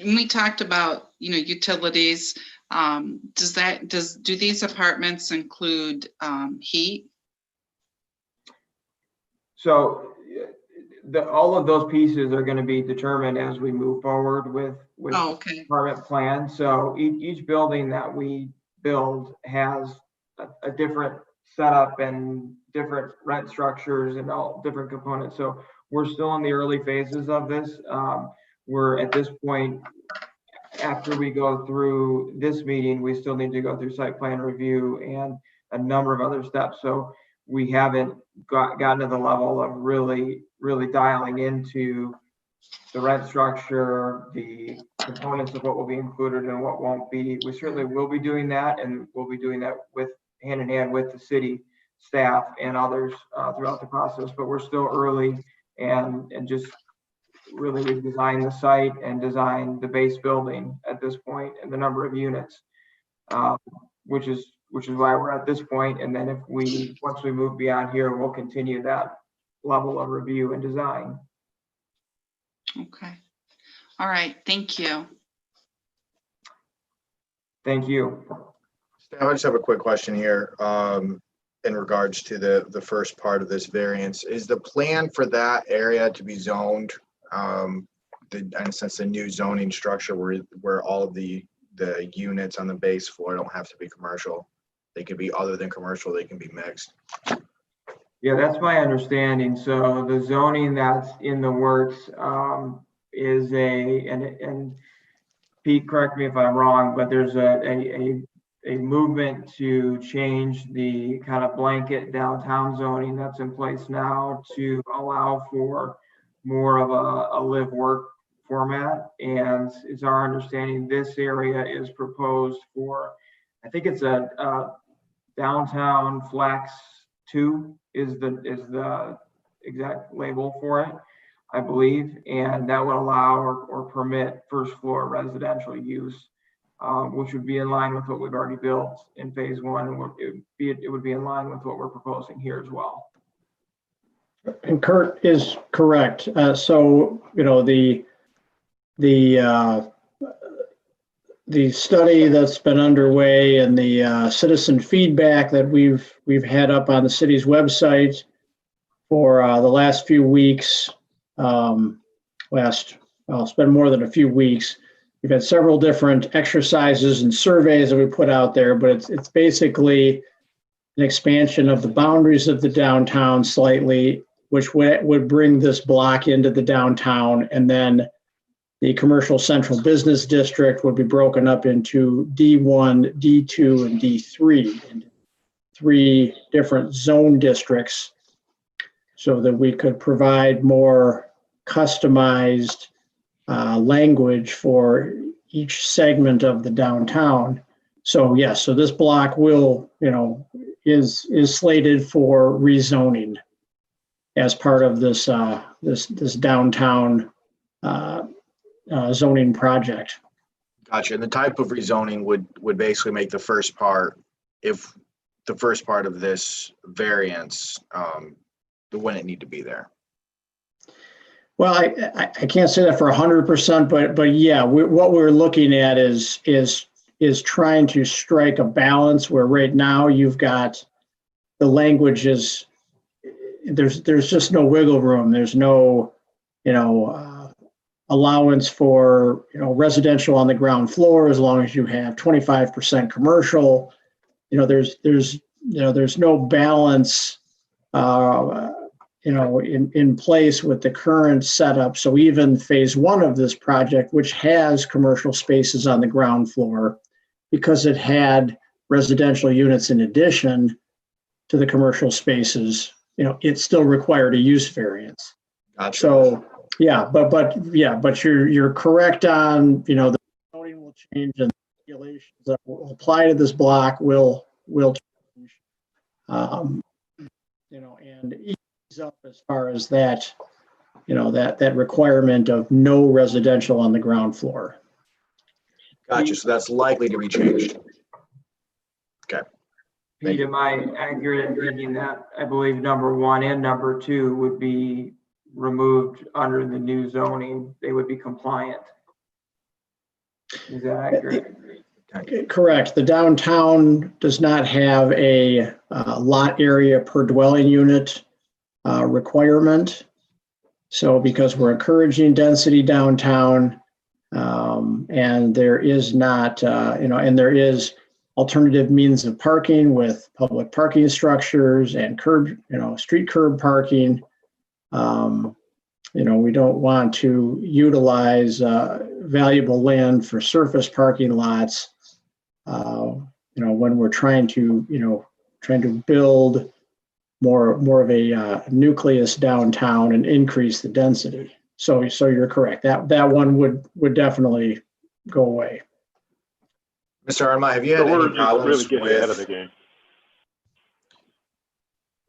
We talked about, utilities. Do these apartments include heat? So all of those pieces are going to be determined as we move forward with Oh, okay. apartment plan. So each building that we build has a different setup and different rent structures and all different components. So we're still in the early phases of this. We're at this point, after we go through this meeting, we still need to go through site plan review and a number of other steps. So we haven't gotten to the level of really dialing into the rent structure, the components of what will be included and what won't be. We certainly will be doing that, and we'll be doing that with hand in hand with the city staff and others throughout the process. But we're still early and just really we've designed the site and designed the base building at this point and the number of units, which is why we're at this point. And then once we move beyond here, we'll continue that level of review and design. Okay. All right. Thank you. Thank you. I just have a quick question here in regards to the first part of this variance. Is the plan for that area to be zoned, in a sense, the new zoning structure where all of the units on the base floor don't have to be commercial? They could be other than commercial, they can be mixed. Yeah, that's my understanding. So the zoning that's in the works is and Pete, correct me if I'm wrong, but there's a movement to change the kind of blanket downtown zoning that's in place now to allow for more of a live work format. And it's our understanding this area is proposed for, I think it's a downtown flex 2 is the exact label for it, I believe, and that would allow or permit first floor residential use, which would be in line with what we've already built in phase 1, and it would be in line with what we're proposing here as well. And Kurt is correct. So, you know, the study that's been underway and the citizen feedback that we've had up on the city's website for the last few weeks, it's been more than a few weeks. We've had several different exercises and surveys that we put out there, but it's basically an expansion of the boundaries of the downtown slightly, which would bring this block into the downtown, and then the commercial central business district would be broken up into D1, D2, and D3, and 3 different zone districts, so that we could provide more customized language for each segment of the downtown. So yes, so this block will, is slated for rezoning as part of this this downtown zoning project. Gotcha. And the type of rezoning would basically make the first part, if the first part of this variance, wouldn't need to be there. Well, I can't say that for 100%, but yeah, what we're looking at is trying to strike a balance where right now you've got the language is there's just no wiggle room. There's no allowance for residential on the ground floor as long as you have 25% commercial. There's no balance in place with the current setup. So even phase 1 of this project, which has commercial spaces on the ground floor, because it had residential units in addition to the commercial spaces, it still required a use variance. Gotcha. So yeah, but you're correct on, the zoning will change and the regulations that will apply to this block will change. And ease up as far as that, that requirement of no residential on the ground floor. Gotcha. So that's likely to be changed. Okay. Pete, am I accurate in thinking that I believe number 1 and number 2 would be removed under the new zoning? They would be compliant. Is that accurate? Correct. The downtown does not have a lot area per dwelling unit requirement. So because we're encouraging density downtown, and there is not, and there is alternative means of parking with public parking structures and street curb parking. We don't want to utilize valuable land for surface parking lots. When we're trying to build more of a nucleus downtown and increase the density. So you're correct. That one would definitely go away. Mr. Arma, have you had So we're any problems really getting ahead of the with, game.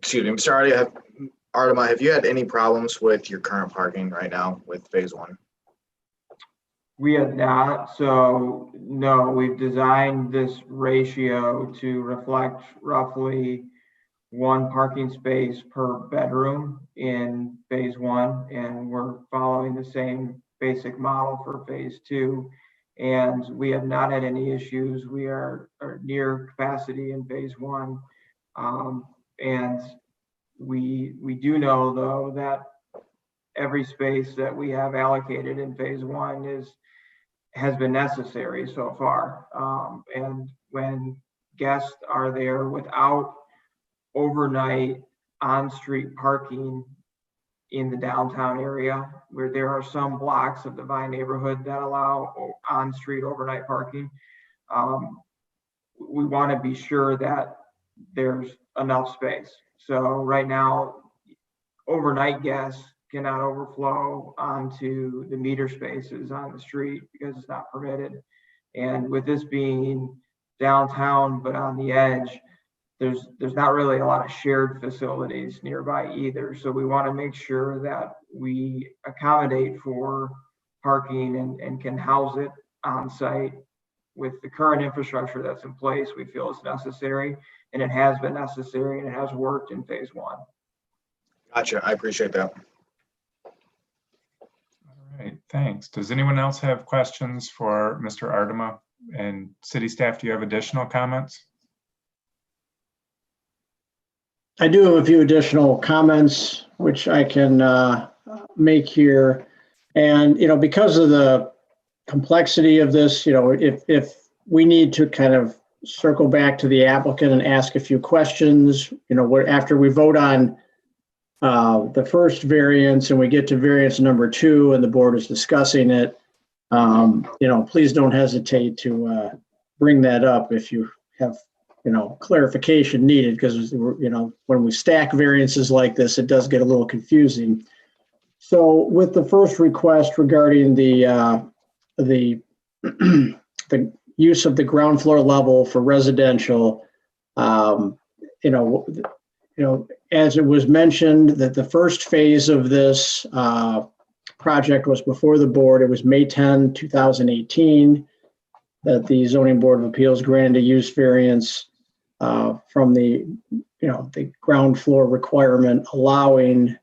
excuse me, Mr. Arma, have you had any problems with your current parking right now with phase one? We have not, so no, we've designed this ratio to reflect roughly one parking space per bedroom in phase one, and we're following the same basic model for phase two. And we have not had any issues. We are near capacity in phase one. And we do know though that every space that we have allocated in phase one has been necessary so far. And when guests are there without overnight on-street parking in the downtown area, where there are some blocks of the Vine neighborhood that allow on-street overnight parking, we want to be sure that there's enough space. So right now, overnight guests cannot overflow onto the meter spaces on the street because it's not permitted. And with this being downtown, but on the edge, there's not really a lot of shared facilities nearby either. So we want to make sure that we accommodate for parking and can house it on site. With the current infrastructure that's in place, we feel it's necessary, and it has been necessary, and it has worked in phase one. Gotcha. I appreciate that. All right, thanks. Does anyone else have questions for Mr. Ardema? And city staff, do you have additional comments? I do have a few additional comments, which I can make here. And, because of the complexity of this, if we need to kind of circle back to the applicant and ask a few questions, after we vote on the first variance and we get to variance number 2 and the board is discussing it, please don't hesitate to bring that up if you have clarification needed, because when we stack variances like this, it does get a little confusing. So with the first request regarding the the use of the ground floor level for residential, as it was mentioned, that the first phase of this project was before the board. It was May 10, 2018, that the Zoning Board of Appeals granted a use variance from the ground floor requirement, allowing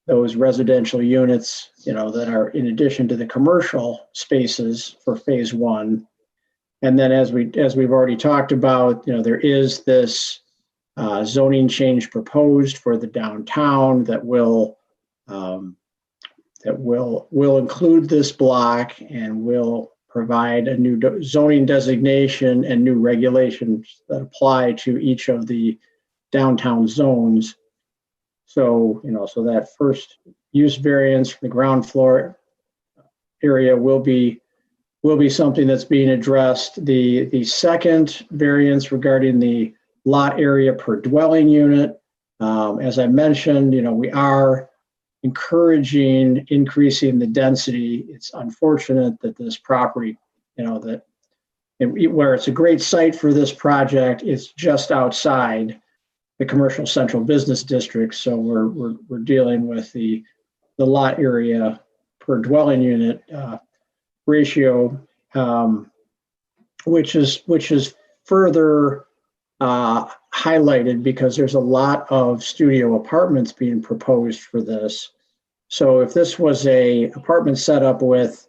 those residential units, that are in addition to the commercial spaces for phase one. And then as we've already talked about, there is this zoning change proposed for the downtown that will include this block and will provide a new zoning designation and new regulations that apply to each of the downtown zones. So, so that first use variance for the ground floor area will be something that's being addressed. The second variance regarding the lot area per dwelling unit, as I mentioned, we are encouraging increasing the density. It's unfortunate that this property, where it's a great site for this project, it's just outside the commercial central business district. So we're dealing with the lot area per dwelling unit ratio, which is further highlighted because there's a lot of studio apartments being proposed for this. So if this was a apartment setup with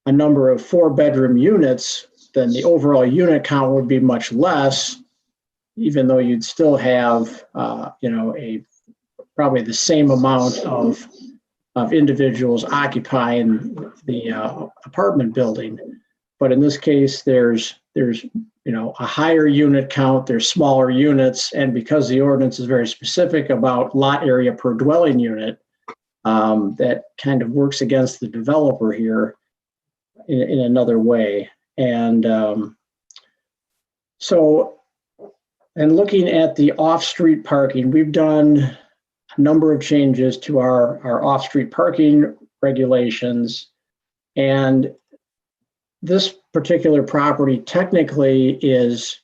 a number of 4-bedroom units, then the overall unit count would be much less, even though you'd still have, probably the same amount of individuals occupying the apartment building. But in this case, there's a higher unit count, there's smaller units, and because the ordinance is very specific about lot area per dwelling unit, that kind of works against the developer here in another way. And and looking at the off-street parking, we've done a number of changes to our off-street parking regulations. And this particular property technically is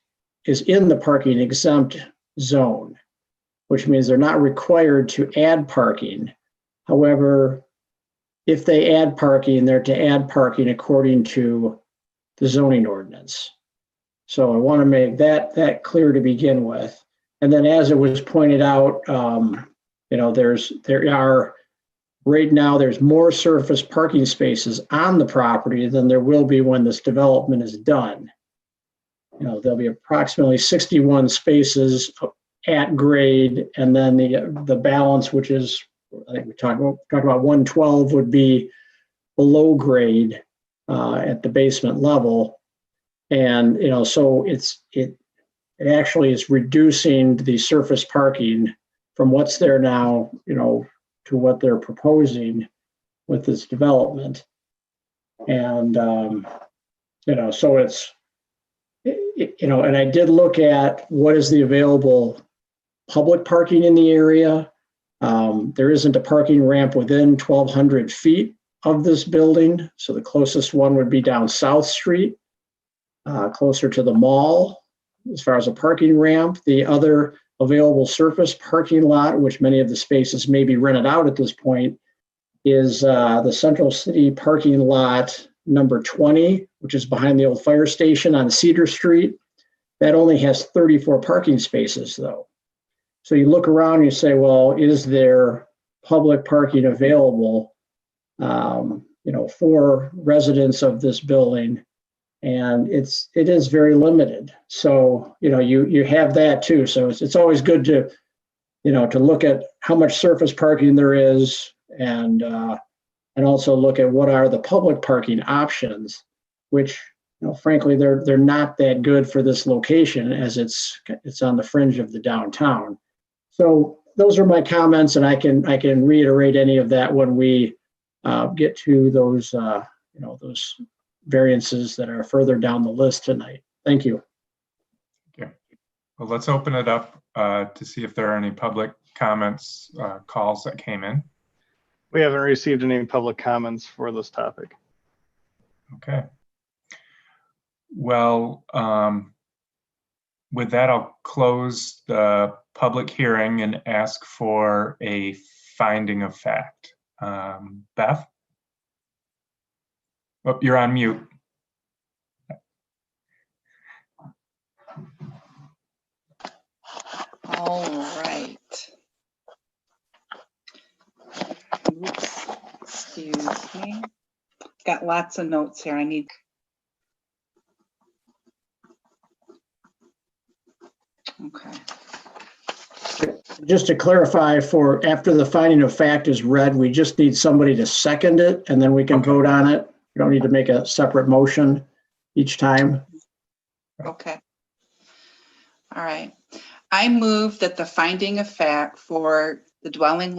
in the parking exempt zone, which means they're not required to add parking. However, if they add parking, they're to add parking according to the zoning ordinance. So I want to make that clear to begin with. And then, as it was pointed out, right now there's more surface parking spaces on the property than there will be when this development is done. There'll be approximately 61 spaces at grade, and then the balance, which is, I think we talked about 112, would be below grade at the basement level. And so it actually is reducing the surface parking from what's there now, to what they're proposing with this development. And so it's and I did look at what is the available public parking in the area. There isn't a parking ramp within 1,200 feet of this building. So the closest one would be down South Street, closer to the mall, as far as a parking ramp. The other available surface parking lot, which many of the spaces may be rented out at this point, is the Central City parking lot number 20, which is behind the old fire station on Cedar Street. That only has 34 parking spaces, though. So you look around and you say, well, is there public parking available, for residents of this building? And it is very limited. So, you have that too. So it's always good to, to look at how much surface parking there is, and also look at what are the public parking options, which, frankly, they're not that good for this location, as it's on the fringe of the downtown. So those are my comments, and I can reiterate any of that when we get to those those variances that are further down the list tonight. Thank you. Okay. Well, let's open it up to see if there are any public comments, calls that came in. We haven't received any public comments for this topic. Okay. Well, with that, I'll close the public hearing and ask for a finding of fact. Beth? Oh, you're on mute. All right. Oops, excuse me. Got lots of notes here. I need. Okay. Just to clarify, for after the finding of fact is read, we just need somebody to second it, and then we can vote on it. You don't need to make a separate motion each time. Okay. All right. I move that the finding of fact for the dwelling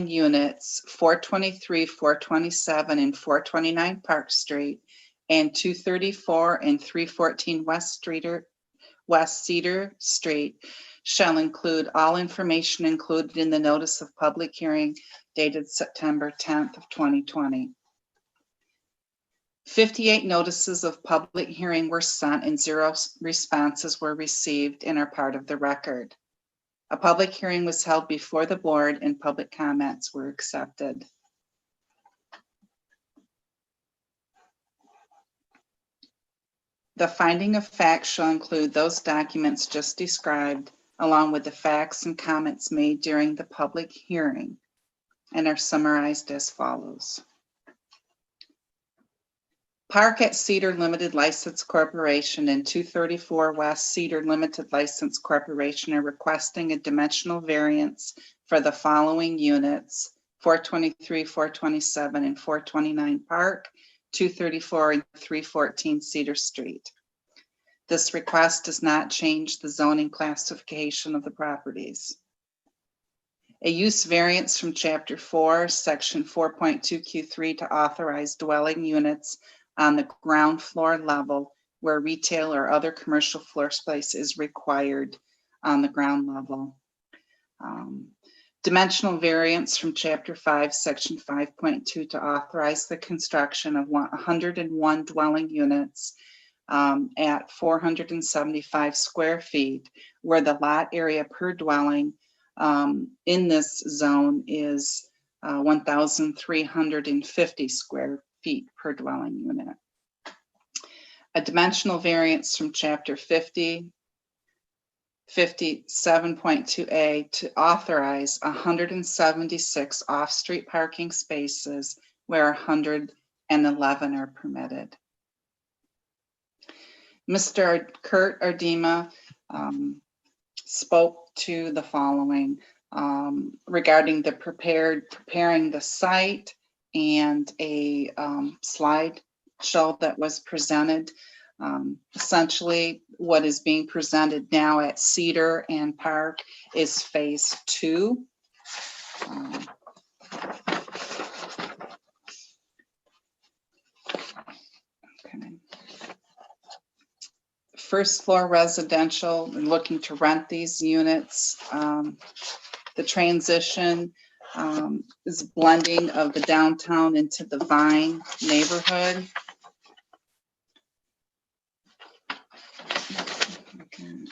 units 423, 427, and 429 Park Street, and 234 and 314 West Cedar Street shall include all information included in the notice of public hearing dated September 10th of 2020. 58 notices of public hearing were sent and 0 responses were received and are part of the record. A public hearing was held before the board and public comments were accepted. The finding of fact shall include those documents just described, along with the facts and comments made during the public hearing, and are summarized as follows. Park at Cedar Limited License Corporation and 234 West Cedar Limited License Corporation are requesting a dimensional variance for the following units: 423, 427, and 429 Park, 234 and 314 Cedar Street. This request does not change the zoning classification of the properties. A use variance from Chapter 4, Section 4.2 Q3 to authorize dwelling units on the ground floor level where retail or other commercial floor space is required on the ground level. Dimensional variance from Chapter 5, Section 5.2 to authorize the construction of 101 dwelling units at 475 square feet, where the lot area per dwelling in this zone is 1,350 square feet per dwelling unit. A dimensional variance from Chapter 57.2A to authorize 176 off-street parking spaces where 111 are permitted. Mr. Kurt Ardema spoke to the following regarding the preparing the site and a slide show that was presented. Essentially, what is being presented now at Cedar and Park is phase 2. Okay. First floor residential, looking to rent these units. The transition is blending of the downtown into the Vine neighborhood. Okay.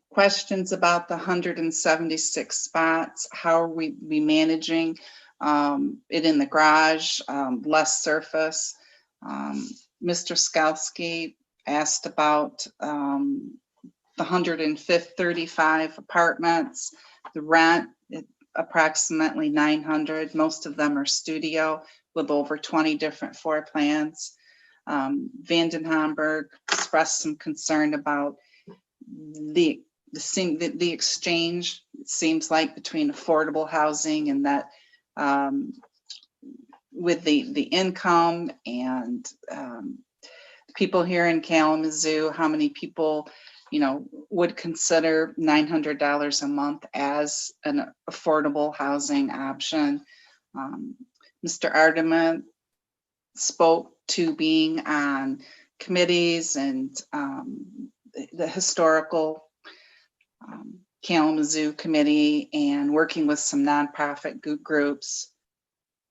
Questions about the 176 spots. How are we managing it in the garage, less surface? Mr. Skalski asked about the 135 apartments, the rent, approximately 900. Most of them are studio with over 20 different floor plans. Vanden Hamburg expressed some concern about the exchange, it seems like, between affordable housing and that with the income and people here in Kalamazoo, how many people, you know, would consider $900 a month as an affordable housing option. Mr. Ardema spoke to being on committees and the historical Kalamazoo committee and working with some nonprofit groups,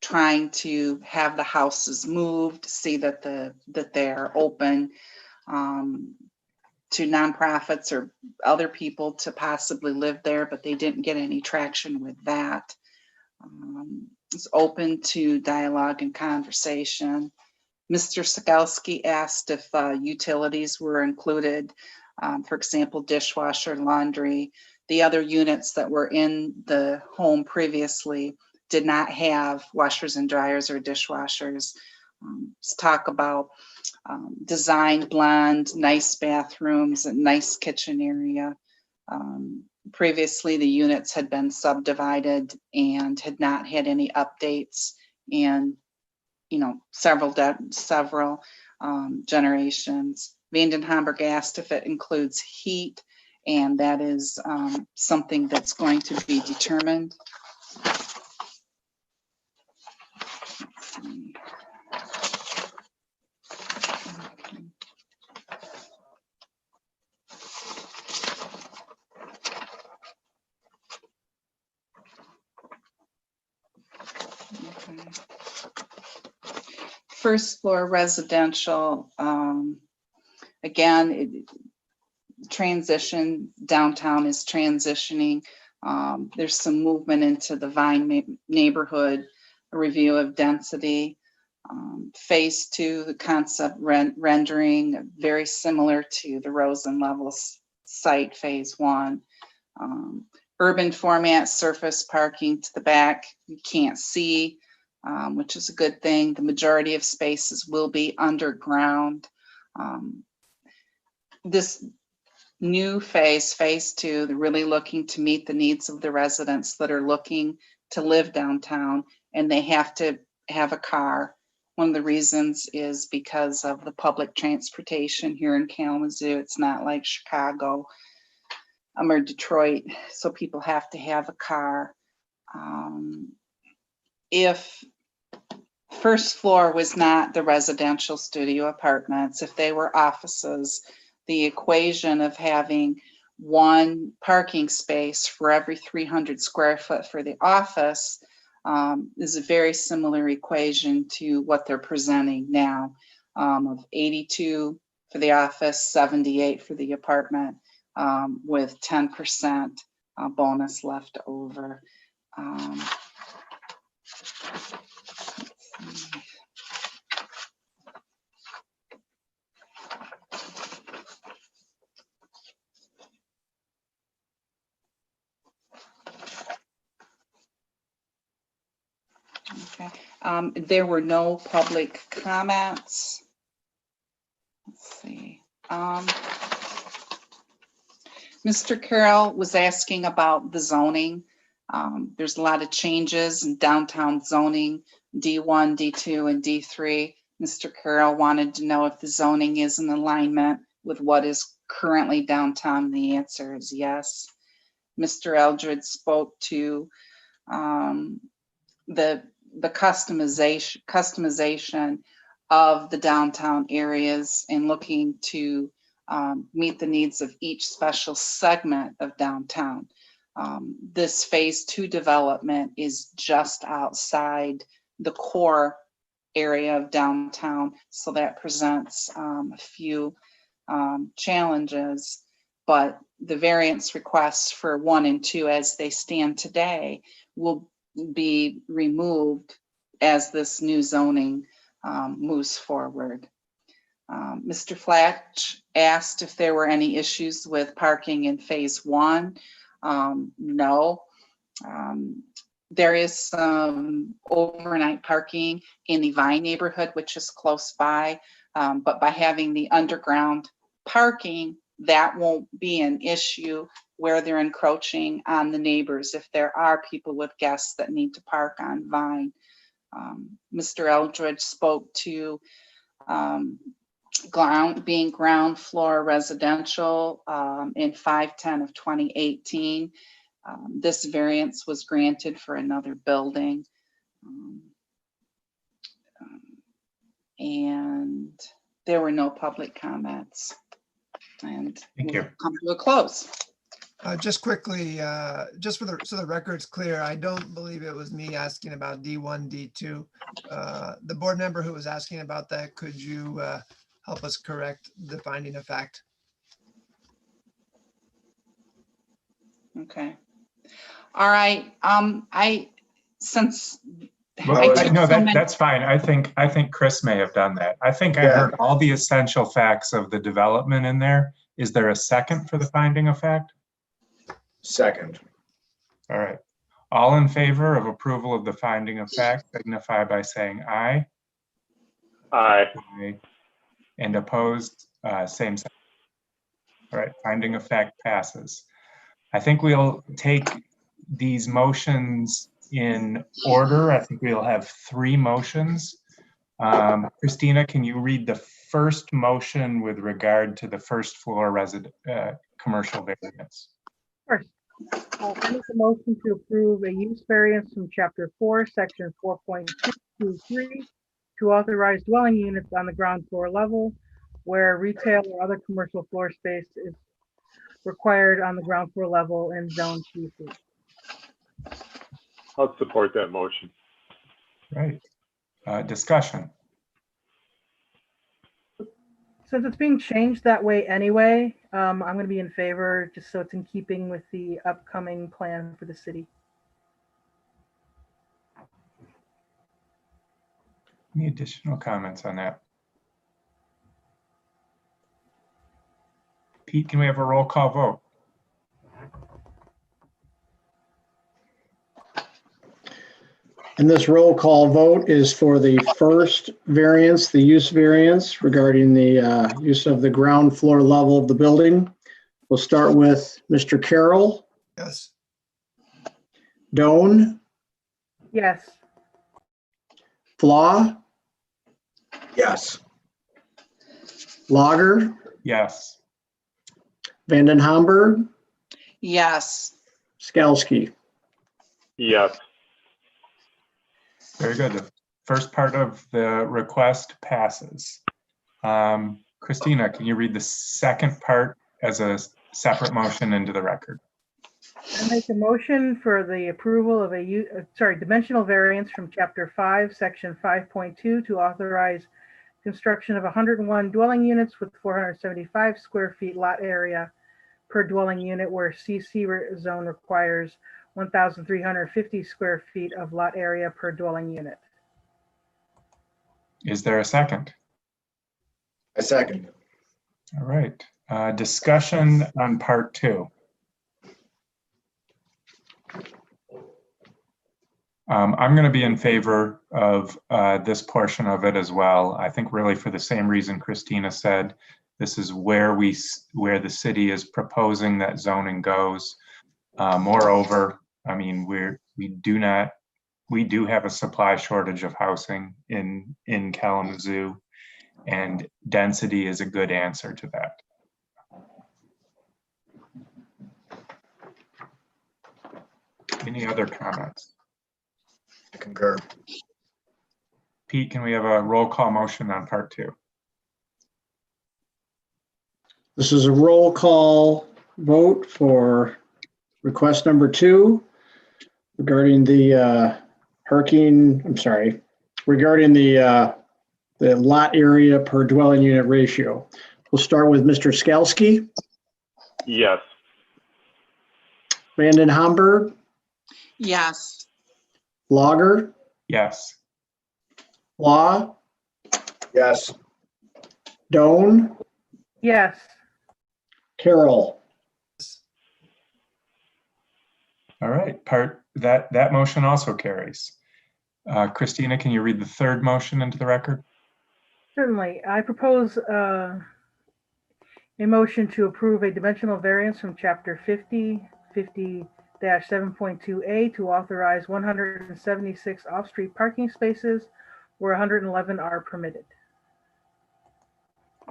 trying to have the houses moved, see that they are open to nonprofits or other people to possibly live there, but they didn't get any traction with that. It's open to dialogue and conversation. Mr. Skalski asked if utilities were included, for example, dishwasher, laundry. The other units that were in the home previously did not have washers and dryers or dishwashers. Let's talk about design blend, nice bathrooms, and nice kitchen area. Previously, the units had been subdivided and had not had any updates in, you know, several generations. Vanden Hamburg asked if it includes heat, and that is something that's going to be determined. Let's see. Okay. First floor residential, again, transition, downtown is transitioning. There's some movement into the Vine neighborhood, a review of density. Phase 2, the concept rendering, very similar to the Rosen Level site, phase 1. Urban format, surface parking to the back, you can't see. which is a good thing. The majority of spaces will be underground. This new phase two, they're really looking to meet the needs of the residents that are looking to live downtown, and they have to have a car. One of the reasons is because of the public transportation here in Kalamazoo. It's not like Chicago or Detroit, so people have to have a car. If first floor was not the residential studio apartments, if they were offices, the equation of having one parking space for every 300 square foot for the office is a very similar equation to what they're presenting now, of 82 for the office, 78 for the apartment, with 10% bonus left over. Let's see. Okay, there were no public comments. Let's see. Mr. Carroll was asking about the zoning. There's a lot of changes in downtown zoning, D1, D2, and D3. Mr. Carroll wanted to know if the zoning is in alignment with what is currently downtown. The answer is yes. Mr. Eldred spoke to the customization of the downtown areas and looking to meet the needs of each special segment of downtown. This phase two development is just outside the core area of downtown, so that presents a few challenges, but the variance requests for 1 and 2 as they stand today will be removed as this new zoning moves forward. Mr. Flatch asked if there were any issues with parking in phase 1. No. There is some overnight parking in the Vine neighborhood, which is close by, but by having the underground parking, that won't be an issue where they're encroaching on the neighbors if there are people with guests that need to park on Vine. Mr. Eldridge spoke to being ground floor residential in 5/10 of 2018. This variance was granted for another building. And there were no public comments. And Thank you. we'll come to a close. Just quickly, just so the record's clear, I don't believe it was me asking about D1, D2. The board member who was asking about that, could you help us correct the finding of fact? Okay. All right. Since Well, I took no, so many- that's fine. I think Chris may have done that. I think I Yeah. heard all the essential facts of the development in there. Is there a second for the finding of fact? Second. All right. All in favor of approval of the finding of fact signify by saying aye. Aye. Aye. And opposed, same sign. All right, finding of fact passes. I think we'll take these motions in order. I think we'll have 3 motions. Christina, can you read the first motion with regard to the first floor commercial variance? First, I make a motion to approve a use variance from chapter 4, section 4.223 to authorize dwelling units on the ground floor level where retail or other commercial floor space is required on the ground floor level in zone C3. I'll support that motion. Right. Discussion. Since it's being changed that way anyway, I'm going to be in favor just so it's in keeping with the upcoming plan for the city. Any additional comments on that? Pete, can we have a roll call vote? And this roll call vote is for the first variance, the use variance regarding the use of the ground floor level of the building. We'll start with Mr. Carroll, Yes. Doan, Yes. Flaw, Yes. Lager, Yes. Vanden Hamburg, Yes. Skalsky. Yes. Very good. The first part of the request passes. Christina, can you read the second part as a separate motion into the record? I make a motion for the approval of dimensional variance from Chapter 5, Section 5.2 to authorize construction of 101 dwelling units with 475 square feet lot area per dwelling unit, where CC zone requires 1,350 square feet of lot area per dwelling unit. Is there a second? A second. All right. Discussion on part 2. I'm going to be in favor of this portion of it as well. I think really for the same reason Christina said, this is where the city is proposing that zoning goes. Moreover, I mean, we do have a supply shortage of housing in Kalamazoo, and density is a good answer to that. Any other comments? I concur. Pete, can we have a roll call motion on part 2? This is a roll call vote for request number 2 regarding the regarding the lot area per dwelling unit ratio. We'll start with Mr. Skalsky, Yes. Vanden Hamburg, Yes. Lager, Yes. Law, Yes. Doan, Yes. Carroll. All right. That motion also carries. Christina, can you read the third motion into the record? Certainly. I propose a motion to approve a dimensional variance from Chapter 50-7.2A to authorize 176 off-street parking spaces where 111 are permitted.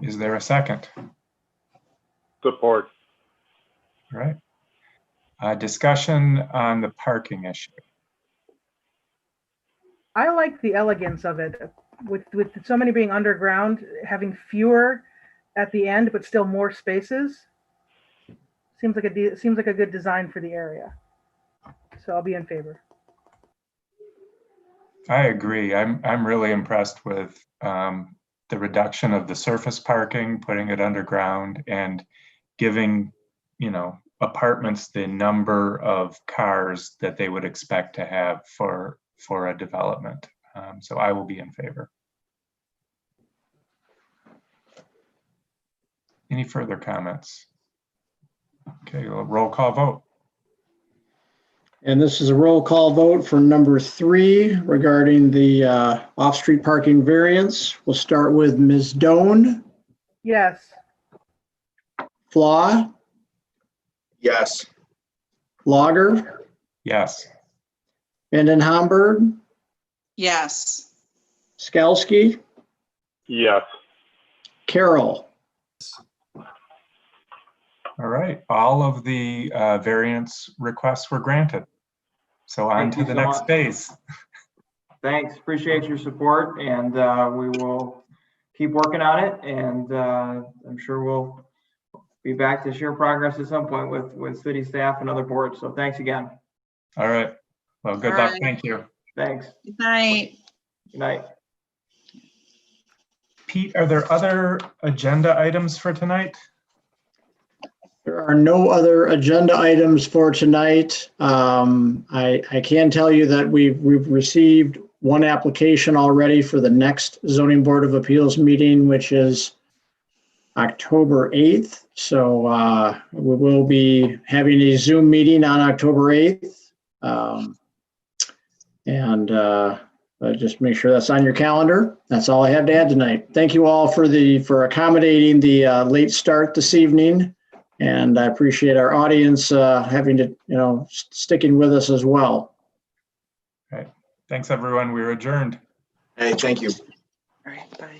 Is there a second? Support. All right. Discussion on the parking issue. I like the elegance of it, with so many being underground, having fewer at the end, but still more spaces. Seems like a good design for the area. So I'll be in favor. I agree. I'm really impressed with the reduction of the surface parking, putting it underground, and giving, apartments the number of cars that they would expect to have for a development. So I will be in favor. Any further comments? Okay, well, roll call vote. And this is a roll call vote for number 3 regarding the off-street parking variance. We'll start with Ms. Doan, Yes. Flaw, Yes. Lager, Yes. Vanden Hamburg, Yes. Skalsky, Yes. Carroll. All right, all of the variance requests were granted. So on Thank to you the so next much. phase. Thanks, appreciate your support, and we will keep working on it, and I'm sure we'll be back to share progress at some point with city staff and other boards. So thanks again. All right, well, good All luck. right. Thank you. Thanks. Good night. Good night. Pete, are there other agenda items for tonight? There are no other agenda items for tonight. I can tell you that we've received one application already for the next Zoning Board of Appeals meeting, which is October 8th. So we will be having a Zoom meeting on October 8th. And just make sure that's on your calendar. That's all I have to add tonight. Thank you all for accommodating the late start this evening. And I appreciate our audience having to, sticking with us as well. Thanks, everyone. We're adjourned. Hey, thank you. All right, bye.